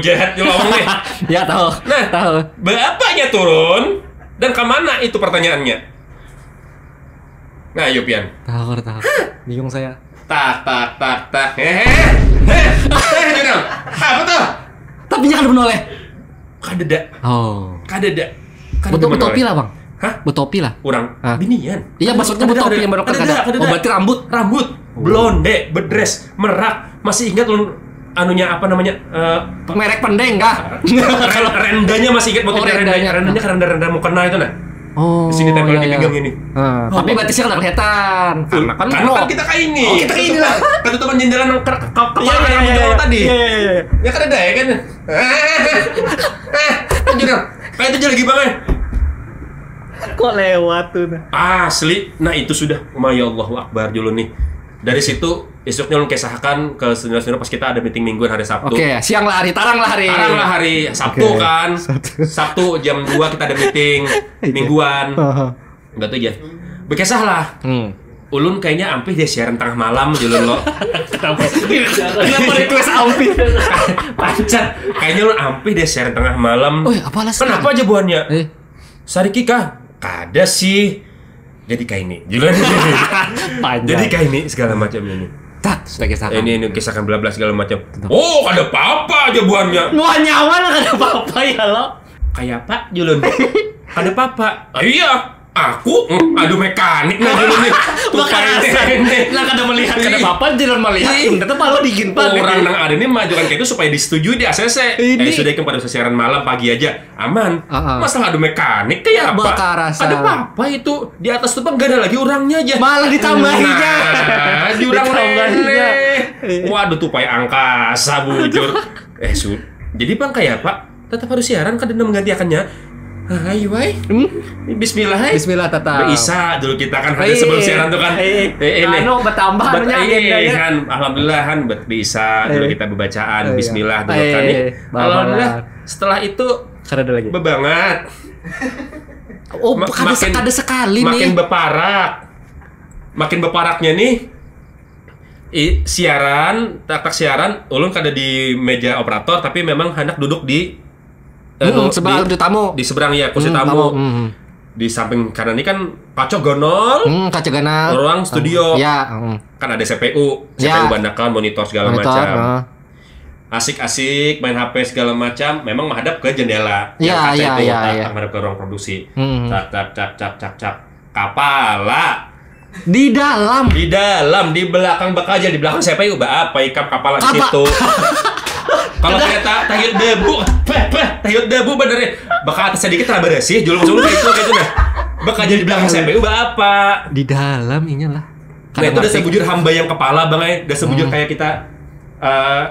S1: jahat lawang nih.
S2: Ya tahu.
S1: Nah, bapaknya turun dan kemana itu pertanyaannya? Nah, ayo Pian.
S2: Tahu. Bingung saya.
S1: Tak. Jurnal. Apa tuh?
S2: Tapi jangan menoleh.
S1: Kadeda.
S2: Betopi lah, Bang.
S1: Hah?
S2: Betopi lah.
S1: Kurang. Binian.
S2: Iya, maksudnya betopi yang baru kan ada. Oh, berarti rambut.
S1: Blonde, bedres, merak. Masih ingat lu anunya apa namanya?
S2: Merek pendeng kah?
S1: Rendanya masih ingat motifnya rendanya. Rendanya kan renda mukena itu nah.
S2: Oh.
S1: Di sini tempel di pinggang ini.
S2: Tapi batisnya nggak kelihatan.
S1: Kan kita kayak ini. Oh, kita kayak ini lah. Ketutupan jendela kepala yang menjauh tadi. Ya kan ada ya kan. Jurnal. Kayak itu lagi banget.
S2: Kok lewat tuh?
S1: Asli. Nah itu sudah. Ya Allahu Akbar dulu nih. Dari situ esoknya lu kisahkan ke senior-senior pas kita ada meeting mingguan hari Sabtu.
S2: Oke, siang lah hari, tarang lah hari
S1: Sabtu kan. Sabtu jam 2 kita ada meeting mingguan. Enggak tuh ya. Berkisah lah. Ulun kayaknya ampih dia siaran tengah malam julun lo.
S2: Kenapa request ampih?
S1: Pancat. Kayaknya ulun ampih dia siaran tengah malam.
S2: Oh, apa alasan?
S1: Kenapa aja buannya? Sariki kah? Kada sih. Jadi kayak ini. Jadi kayak ini segala macam ini.
S2: Tak, sudah kisahkan.
S1: Ini kisahkan bla bla segala macam. Oh, ada apa-apa aja buannya.
S2: Wah, nyawa lah ada apa-apa ya lo.
S1: Kayak Pak Julun. Ada apa-apa? Iya. Aku adu mekanik nah dulu nih.
S2: Nah kada melihat kada apa-apa Julun melihat. Tetap lo digin Pak.
S1: Orang nang ada ini majukan kayak itu supaya disetujui di ACC. Sudah kan pada siaran malam pagi aja aman. Masalah adu mekanik kayak apa? Ada apa itu? Di atas tuh Bang enggak ada lagi orangnya aja.
S2: Malah ditambahinnya.
S1: Diurang-urangnya. Waduh tuh pakai angkasa bujur. Jadi Bang kayak Pak tetap harus siaran kan dan menggantikannya. Hai wai. Bismillah hai.
S2: Bismillah tetap.
S1: Bisa dulu kita kan ada sebelum siaran tuh kan.
S2: Ini bertambah anunya agendanya.
S1: Kan alhamdulillah kan bisa dulu kita bacaan bismillah dulu kan nih. Alhamdulillah setelah itu
S2: ada lagi.
S1: Bebanget.
S2: Oh, ada sekali nih.
S1: Makin beparaknya nih. Siaran, tak siaran, ulun kada di meja operator tapi memang hendak duduk di
S2: seberang tamu.
S1: Di seberang ya kursi tamu. Di samping kanan ini kan kaca ganal.
S2: Kaca ganal.
S1: Ruang studio.
S2: Ya.
S1: Kan ada CPU bandakan, monitor segala macam. Asik-asik main HP segala macam, memang menghadap ke jendela.
S2: Iya.
S1: Menghadap ke ruang produksi. Cap. Kepala
S2: di dalam,
S1: di belakang bakaja, di belakang CPU apa ikan kepala di situ. Kalau ternyata tahiut debu bener bakal atas sedikit lah bersih, jual masuk gitu nah. Bakaja di belakang CPU apa?
S2: Di dalam inilah.
S1: Nah itu udah sebujur hamba yang kepala bang, udah sebujur kayak kita.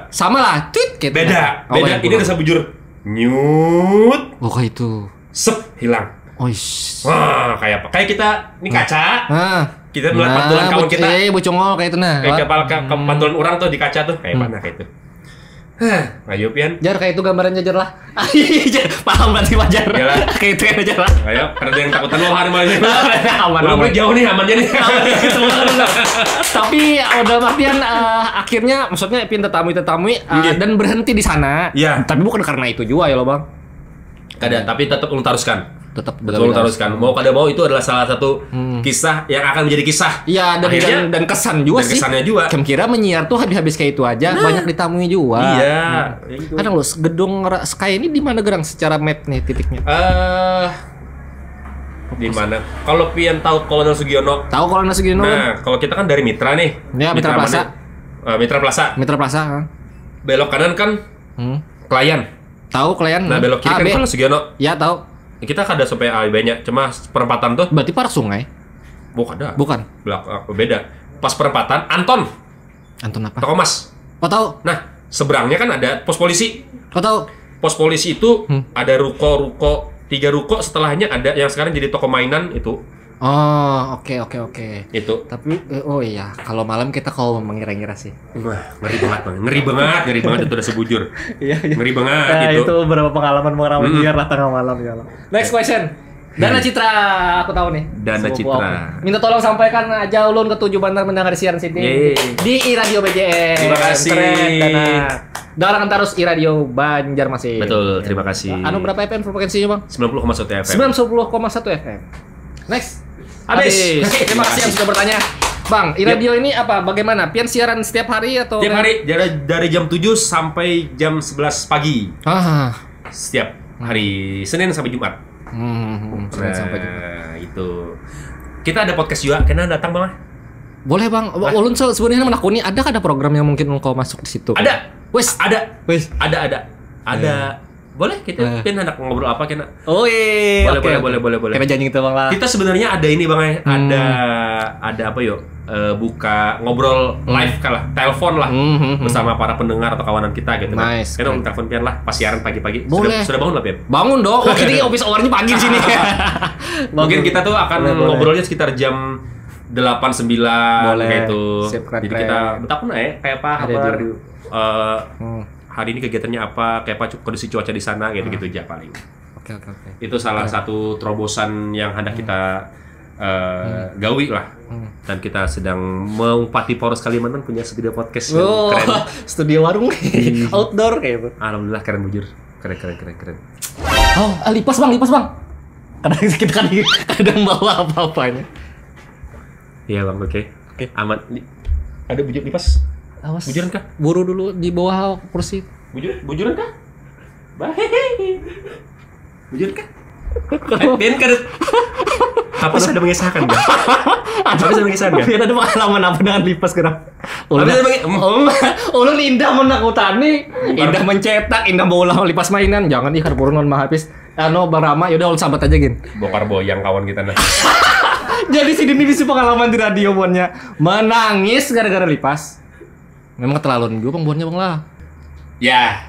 S2: Sama lah, tweet gitu.
S1: Beda. Ini udah sebujur nyut.
S2: Oh kayak itu.
S1: Sep hilang.
S2: Wah,
S1: kayak apa? Kayak kita ini kaca. Kita melihat pantulan kawan kita.
S2: Bocongol kayak itu nah.
S1: Kayak kepala pantulan orang tuh di kaca tuh kayak mana kayak itu. Ayo Pian.
S2: Jar kayak itu gambarannya Jar lah. Paham berarti Jar. Kayak itu kan Jar lah.
S1: Ayo, karena yang takutan lo hari malam ini. Aman. Jauh nih amannya nih.
S2: Tapi dalam artian akhirnya maksudnya Pian tetamui dan berhenti di sana.
S1: Iya.
S2: Tapi bukan karena itu juga ya lo Bang.
S1: Kada, tapi tetap ulun taruskan.
S2: Betul
S1: taruskan. Mau kada mau itu adalah salah satu kisah yang akan menjadi kisah.
S2: Iya dan kesan juga sih.
S1: Kesannya juga.
S2: Kira menyiar tuh habis kayak itu aja banyak ditamui juga.
S1: Iya.
S2: Kadang lo gedung Sky ini di mana gerang secara map nih titiknya?
S1: Di mana? Kalau Pian tahu Kolonel Sugiono.
S2: Tahu Kolonel Sugiono.
S1: Nah, kalau kita kan dari Mitra nih.
S2: Ya, Mitra Plaza.
S1: Mitra Plaza. Belok kanan kan Klayan.
S2: Tahu Klayan.
S1: Nah, belok kiri kan Kolonel Sugiono.
S2: Ya, tahu.
S1: Kita ada sampai A-nya, cuma perempatan tuh.
S2: Berarti parah sungai? Bukan.
S1: Beda. Pas perempatan Anton
S2: apa?
S1: Toko Mas.
S2: Oh tahu.
S1: Nah, seberangnya kan ada pos polisi.
S2: Oh tahu.
S1: Pos polisi itu ada ruko, 3 ruko, setelahnya ada yang sekarang jadi toko mainan itu.
S2: Oh, oke.
S1: Itu.
S2: Tapi oh iya, kalau malam kita mengira-ngira sih.
S1: Wah, ngeri banget itu udah sebujur.
S2: Iya.
S1: Ngeri banget
S2: nah,
S1: itu.
S2: Itu beberapa pengalaman biar lah tengah malam ya. Next question. Dana Citra, aku tahu nih.
S1: Dana Citra.
S2: Minta tolong sampaikan aja ulun ke 7 bantar mendengar siaran sini di iRadio BJM.
S1: Terima kasih.
S2: Dana. Dengarkan terus iRadio Banjarmasin.
S1: Betul, terima kasih.
S2: Berapa FM frekuensinya, Bang?
S1: 90,1 FM.
S2: 90,1 FM. Next. Habis. Terima kasih yang sudah bertanya. Bang, iRadio ini apa? Bagaimana? Pian siaran setiap hari atau?
S1: Setiap hari, dari jam 7 sampai jam 11 pagi. Setiap hari, Senin sampai Jumat.
S2: Senin sampai Jumat.
S1: Itu. Kita ada podcast juga, kena datang Bang.
S2: Boleh Bang. Ulun sebenarnya menakuni ada program yang mungkin kau masuk di situ?
S1: Ada.
S2: Ada.
S1: Boleh kita hendak ngobrol apa kena?
S2: Oh iya.
S1: Boleh.
S2: Kita janji gitu Bang lah.
S1: Kita sebenarnya ada ini Bang ada apa yuk? Buka ngobrol live kalah, telepon lah bersama para pendengar atau kawanan kita gitu.
S2: Nice.
S1: Kita mau telepon Pian lah pas siaran pagi-pagi.
S2: Boleh.
S1: Sudah bangun lah Pian?
S2: Bangun dong. Ini office hour-nya pagi di sini.
S1: Mungkin kita tuh akan ngobrolnya sekitar jam 8-9 gitu. Jadi kita betapun kayak apa kabar hari ini kegiatannya apa, kayak apa kondisi cuaca di sana gitu-gitu aja paling.
S2: Oke.
S1: Itu salah satu terobosan yang hendak kita gawi lah. Dan kita sedang mengumpati Poros Kalimantan punya studio podcast yang keren.
S2: Studio warung outdoor kayak itu.
S1: Alhamdulillah keren bujur. Keren.
S2: Oh, lipas bang. Kadang kita kadang bawa apa-apanya.
S1: Iya bang, oke. Aman. Ada bujur lipas.
S2: Awas.
S1: Bujuran kah?
S2: Buru dulu di bawah kursi.
S1: Bujuran kah? Bujuran kah? Pian kan? Apa sudah mengisahkan kan?
S2: Pian ada pengalaman apa dengan lipas kenapa? Ulun indah menakutani, indah mencetak, indah bola lipas mainan. Jangan ih karburunan mah habis. Bang Rama, yaudah ulun sambat aja gin.
S1: Bokar boyang kawan kita nah.
S2: Jadi si Dini bisa pengalaman di radio buannya menangis gara-gara lipas. Memang terlalu juga buannya Bang lah.
S1: Ya.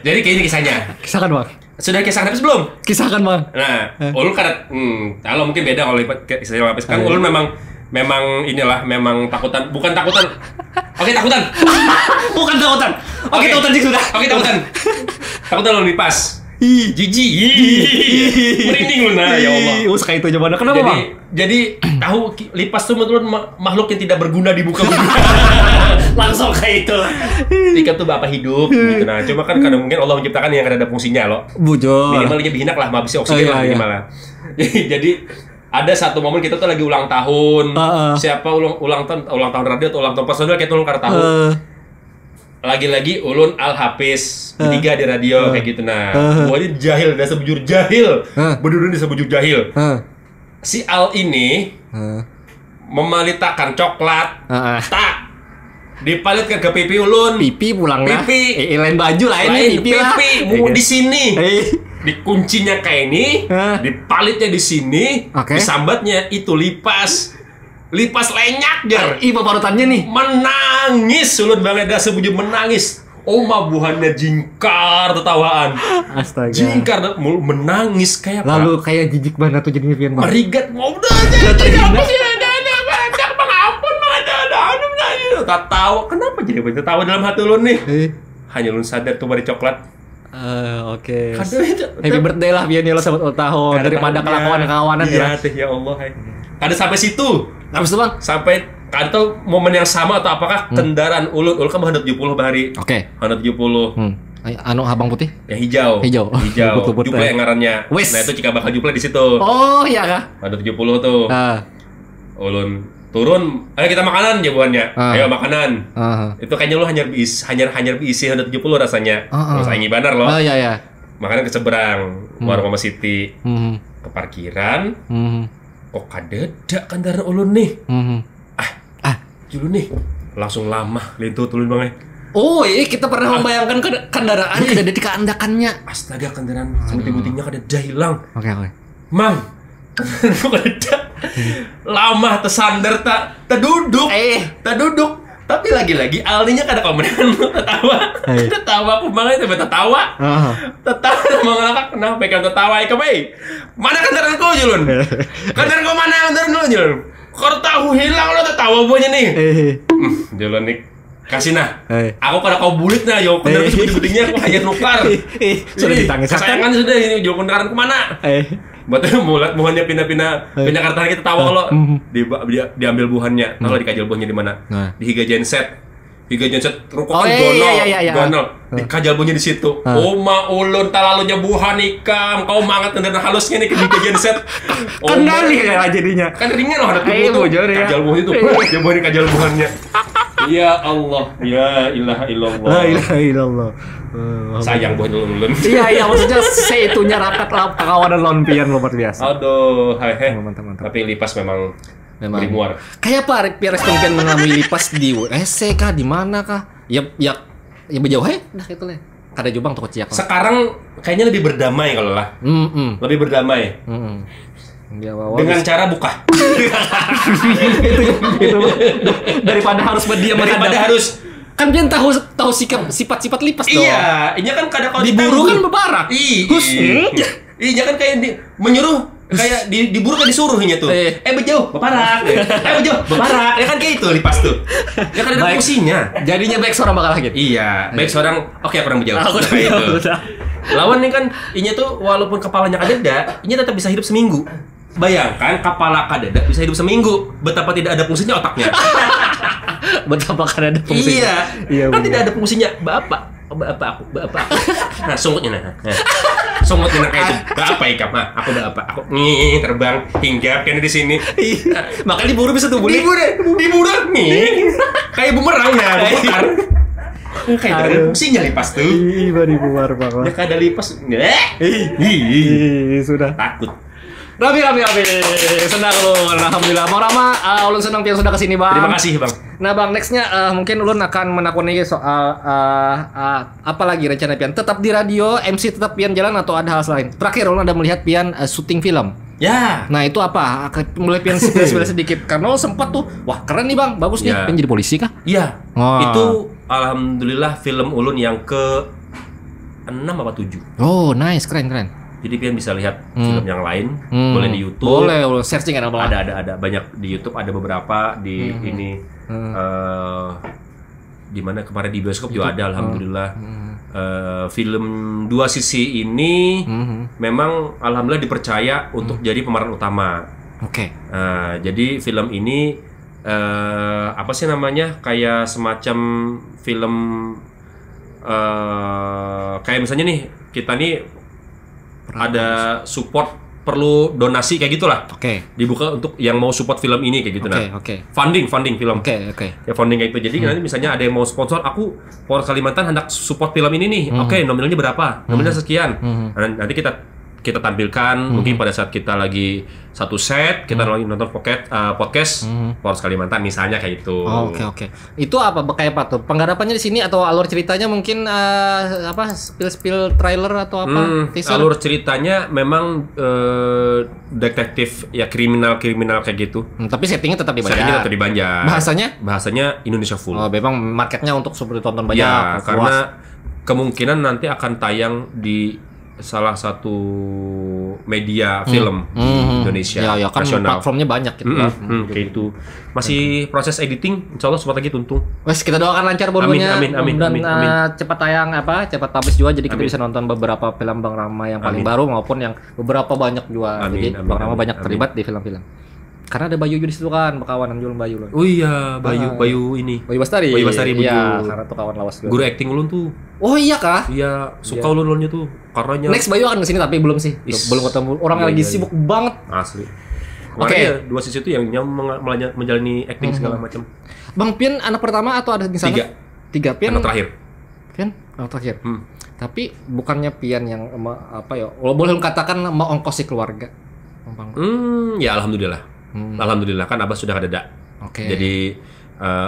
S1: Jadi kayak ini kisahnya.
S2: Kisahkan Bang.
S1: Sudah kisahkan habis belum?
S2: Kisahkan Bang.
S1: Nah, ulun karena kalau mungkin beda kalau kisahnya habis kan ulun memang inilah memang takutan, bukan takutan. Oke, takutan.
S2: Bukan takutan. Oke, takutan sih sudah.
S1: Oke, takutan. Takutan ulun lipas. Jijik. Merinding lu nah, ya Allah.
S2: Sekali itu coba. Kenapa, Bang?
S1: Jadi tahu lipas tuh menurut makhluk yang tidak berguna di muka bumi.
S2: Langsung kayak itu.
S1: Ikan tuh bapak hidup gitu. Nah, cuma kan kadang mungkin Allah menciptakan yang ada fungsinya loh.
S2: Bujur.
S1: Minimal lebih hinak lah, menghabisi oksigen lah minimal lah. Jadi ada satu momen kita tuh lagi ulang tahun. Siapa ulang tahun radio atau ulang tahun personal kayak tuh karena tahu. Lagi-lagi Ulun Al-Hafiz bertiga di radio kayak gitu. Nah, gua ini jahil, dasar bujur jahil. Berdua dasar bujur jahil. Si Al ini memalitakan coklat. Tak dipalitkan ke pipi Ulun.
S2: Pipi pulang lah.
S1: Pipi.
S2: Lain baju lah ini pipi lah.
S1: Mau di sini. Dikuncinya kayak ini, dipalitnya di sini, disambatnya itu lipas lenyak jar.
S2: Parutannya nih
S1: menangis, sulut banget dah sebujur menangis. Oma buhannya jingkar tertawaan.
S2: Astaga.
S1: Jingkar menangis kayak apa?
S2: Lalu kayak jijik banget tuh jadinya Pian.
S1: Merigat mau udah aja. Apa sih ada Bang ampun ada. Ketawa. Kenapa jadi tertawa dalam hati lu nih? Hanya lu sadar tuh dari coklat.
S2: Oke. Happy birthday lah Pian ya lo selamat ulang tahun daripada kelakuan-kawanan
S1: ya. Ya Allah. Ada sampai situ.
S2: Habis itu Bang?
S1: Sampai atau momen yang sama atau apakah kendaraan Ulun kan 170 bahari.
S2: Oke.
S1: 170.
S2: Anu abang putih?
S1: Yang hijau. Juple yang ngarannya.
S2: Wes.
S1: Nah itu jika bakal Juple di situ.
S2: Oh iya kah?
S1: 170 tuh. Ulun turun, ayo kita makanan jawabannya. Ayo makanan. Itu kayaknya lu hanya berisi 170 rasanya. Enggak usah ngibanar loh.
S2: Iya.
S1: Makanan ke seberang, warung Mama Siti. Ke parkiran. Kok kadeda kendaraan Ulun nih? Dulu nih langsung lama lintut Ulun Bang.
S2: Oh iya kita pernah membayangkan kendaraan ada di keandakannya.
S1: Astaga kendaraan putih-putihnya kadeda hilang.
S2: Oke.
S1: Mang, kadeda lama tersandar tak duduk. Tapi lagi-lagi Aldinya kada komenan tertawa aku banget tiba tertawa. Mau ngelakak kenapa pegang tertawa kamu? Mana kendaraanku Julun? Kendaraanku mana kendaraan Julun? Kau tahu hilang lo tertawa buahnya nih. Julun nih kasih nah. Aku kada kau bulit nah yo kendaraanku sebetulnya aku hanya nukar.
S2: Sudah ditangis.
S1: Kesayangan sudah ini jo kendaraanku mana? Betul mulat buahnya pindah kartu kita tawa kalau diambil buahnya. Kalau dikajal buahnya di mana? Di Higa Genset rukuk gonol. Dikajal buahnya di situ. Oma Ulun talalunya buah nikam. Kau mangat kendaraan halusnya nih ke Higa Genset.
S2: Kendali ya jadinya.
S1: Kan ringan loh ada tubuh tuh. Kajal buah itu. Dia buah ini kajal buahnya. Ya Allah, ya ilaha illallah.
S2: La ilaha illallah.
S1: Sayang buah Ulun.
S2: Iya maksudnya seitunya rakat lah kawanan lawan Pian luar biasa.
S1: Aduh,
S2: mantap.
S1: Tapi lipas memang berimuar.
S2: Kayak apa respon Pian mengalami lipas di WC kah di mana kah? Ya berjauh dah gitu lah. Kada jubang tuh keciak.
S1: Sekarang kayaknya lebih berdamai kalau lah. Lebih berdamai. Dengan cara buka.
S2: itu daripada harus berdiam harus kan Pian tahu sifat-sifat lipas dong.
S1: Iya, ini kan kadang kalau
S2: diburu kan bebarak.
S1: Iya kan kayak menyuruh kayak diburu kan disuruhnya tuh. Berjauh, bebarak. Bebarak. Ya kan kayak itu lipas tuh. Ya kan ada fungsinya.
S2: Jadinya baik seorang bakal lagi.
S1: Iya, baik seorang oke aku orang berjauh. Lawan nih kan inya tuh walaupun kepalanya kadeda, inya tetap bisa hidup seminggu. Bayangkan kepala kadeda bisa hidup seminggu, betapa tidak ada fungsinya otaknya.
S2: Betapa kada ada fungsinya.
S1: Iya kan tidak ada fungsinya. Bapak aku. Nah, sungutnya nah. Sungutnya kayak itu. Bapak ikam. Aku bapak. Aku nih terbang hinggap kan di sini.
S2: Makanya diburu bisa tumbuh.
S1: Diburu nih. Kayak bumerang nah, berputar. Kayak ada fungsinya lipas tuh.
S2: Dibuar banget.
S1: Ya kada lipas.
S2: Sudah
S1: takut.
S2: Rabi. Senang lu. Alhamdulillah. Mau Rama, ulun senang Pian sudah kesini Bang.
S1: Terima kasih Bang.
S2: Nah Bang, nextnya mungkin ulun akan menakuni soal apa lagi rencana Pian? Tetap di radio, MC tetap Pian jalan atau ada hal lain? Terakhir ulun ada melihat Pian syuting film.
S1: Ya.
S2: Nah itu apa? Mulai Pian spill sedikit. Karena sempat tuh, wah keren nih Bang, bagus nih. Pian jadi polisi kah?
S1: Iya. Itu alhamdulillah film ulun yang ke 6 apa 7.
S2: Oh nice, keren.
S1: Jadi Pian bisa lihat film yang lain, boleh di YouTube.
S2: Boleh searching kan apa?
S1: Ada banyak di YouTube, ada beberapa di ini di mana kemarin di bioskop juga ada alhamdulillah. film dua sisi ini memang alhamdulillah dipercaya untuk jadi pemeran utama.
S2: Oke.
S1: Jadi film ini apa sih namanya, kayak semacam film kayak misalnya nih kita nih ada support, perlu donasi kayak gitulah. Dibuka untuk yang mau support film ini kayak gitu. Funding film. Ya funding kayak itu. Jadi nanti misalnya ada yang mau sponsor, aku Polres Kalimantan hendak support film ini nih. Nominalnya berapa? Nominalnya sekian. Nanti kita tampilkan mungkin pada saat kita lagi satu set, kita lagi nonton podcast Polres Kalimantan misalnya kayak itu.
S2: Oke. Itu apa kayak apa tuh? Penggarapannya di sini atau alur ceritanya mungkin apa spill trailer atau apa? Teaser?
S1: Alur ceritanya memang detektif ya, kriminal kayak gitu.
S2: Tapi settingnya tetap di Banjar.
S1: Settingnya tetap di Banjar.
S2: Bahasanya
S1: Indonesia full.
S2: Memang marketnya untuk seperti tonton banyak.
S1: Ya, karena kemungkinan nanti akan tayang di salah satu media film di Indonesia
S2: ya kan
S1: nasional.
S2: Platformnya banyak gitu.
S1: Kayak itu. Masih proses editing, insyaallah sebentar lagi tuntung.
S2: Wes, kita doakan lancar bodohnya.
S1: Amin.
S2: Cepat tayang cepat publish juga, jadi kita bisa nonton beberapa film Bang Rama yang paling baru maupun yang beberapa banyak juga. Jadi Bang Rama banyak terlibat di film-film. Karena ada Bayu di situ kan, kawanan jual Bayu loh.
S1: Oh iya, Bayu ini.
S2: Bayu Bastari.
S1: Iya,
S2: karena tuh kawan lawas juga.
S1: Guru acting ulun tuh.
S2: Oh iya kah?
S1: Iya, suka ulun-ulunnya tuh. Karenanya.
S2: Next Bayu akan kesini tapi belum sih. Belum ketemu. Orang lagi sibuk banget.
S1: Asli. Oke, dua sisi itu yang menjalani acting segala macam.
S2: Bang Pian anak pertama atau ada di sana? Tiga Pian.
S1: Anak terakhir.
S2: Anak terakhir. Tapi bukannya Pian yang apa ya? Boleh katakan mengongkosi keluarga.
S1: Ya alhamdulillah. Alhamdulillah kan Abah sudah ada. Jadi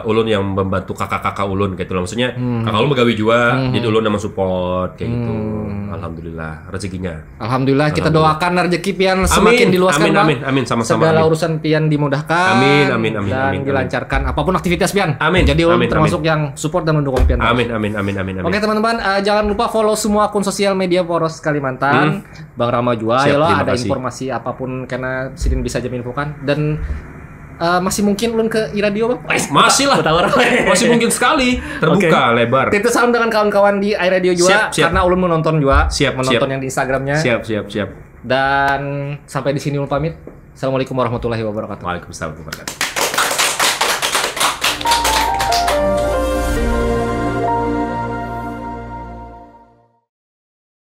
S1: ulun yang membantu kakak-kakak ulun gitu loh. Maksudnya kakak ulun begawi juga, jadi ulun nama support kayak gitu. Alhamdulillah rezekinya.
S2: Alhamdulillah, kita doakan rezeki Pian semakin diluaskan, Bang.
S1: Amin sama-sama.
S2: Segala urusan Pian dimudahkan.
S1: Amin.
S2: Dan dilancarkan apapun aktivitas Pian.
S1: Amin.
S2: Jadi ulun termasuk yang support dan mendukung Pian.
S1: Amin.
S2: Oke teman-teman, jangan lupa follow semua akun sosial media Polres Kalimantan. Bang Rama juga ya loh, ada informasi apapun karena Sidin bisa jamin infokan. Dan masih mungkin ulun ke iRadio, Bang?
S1: Masih lah. Masih mungkin sekali. Terbuka lebar.
S2: Itu salam dengan kawan-kawan di iRadio juga.
S1: Siap.
S2: Karena ulun menonton juga.
S1: Menonton
S2: yang di Instagramnya.
S1: Siap.
S2: Dan sampai di sini ulun pamit. Assalamualaikum warahmatullahi wabarakatuh.
S1: Waalaikumsalam warahmatullahi wabarakatuh.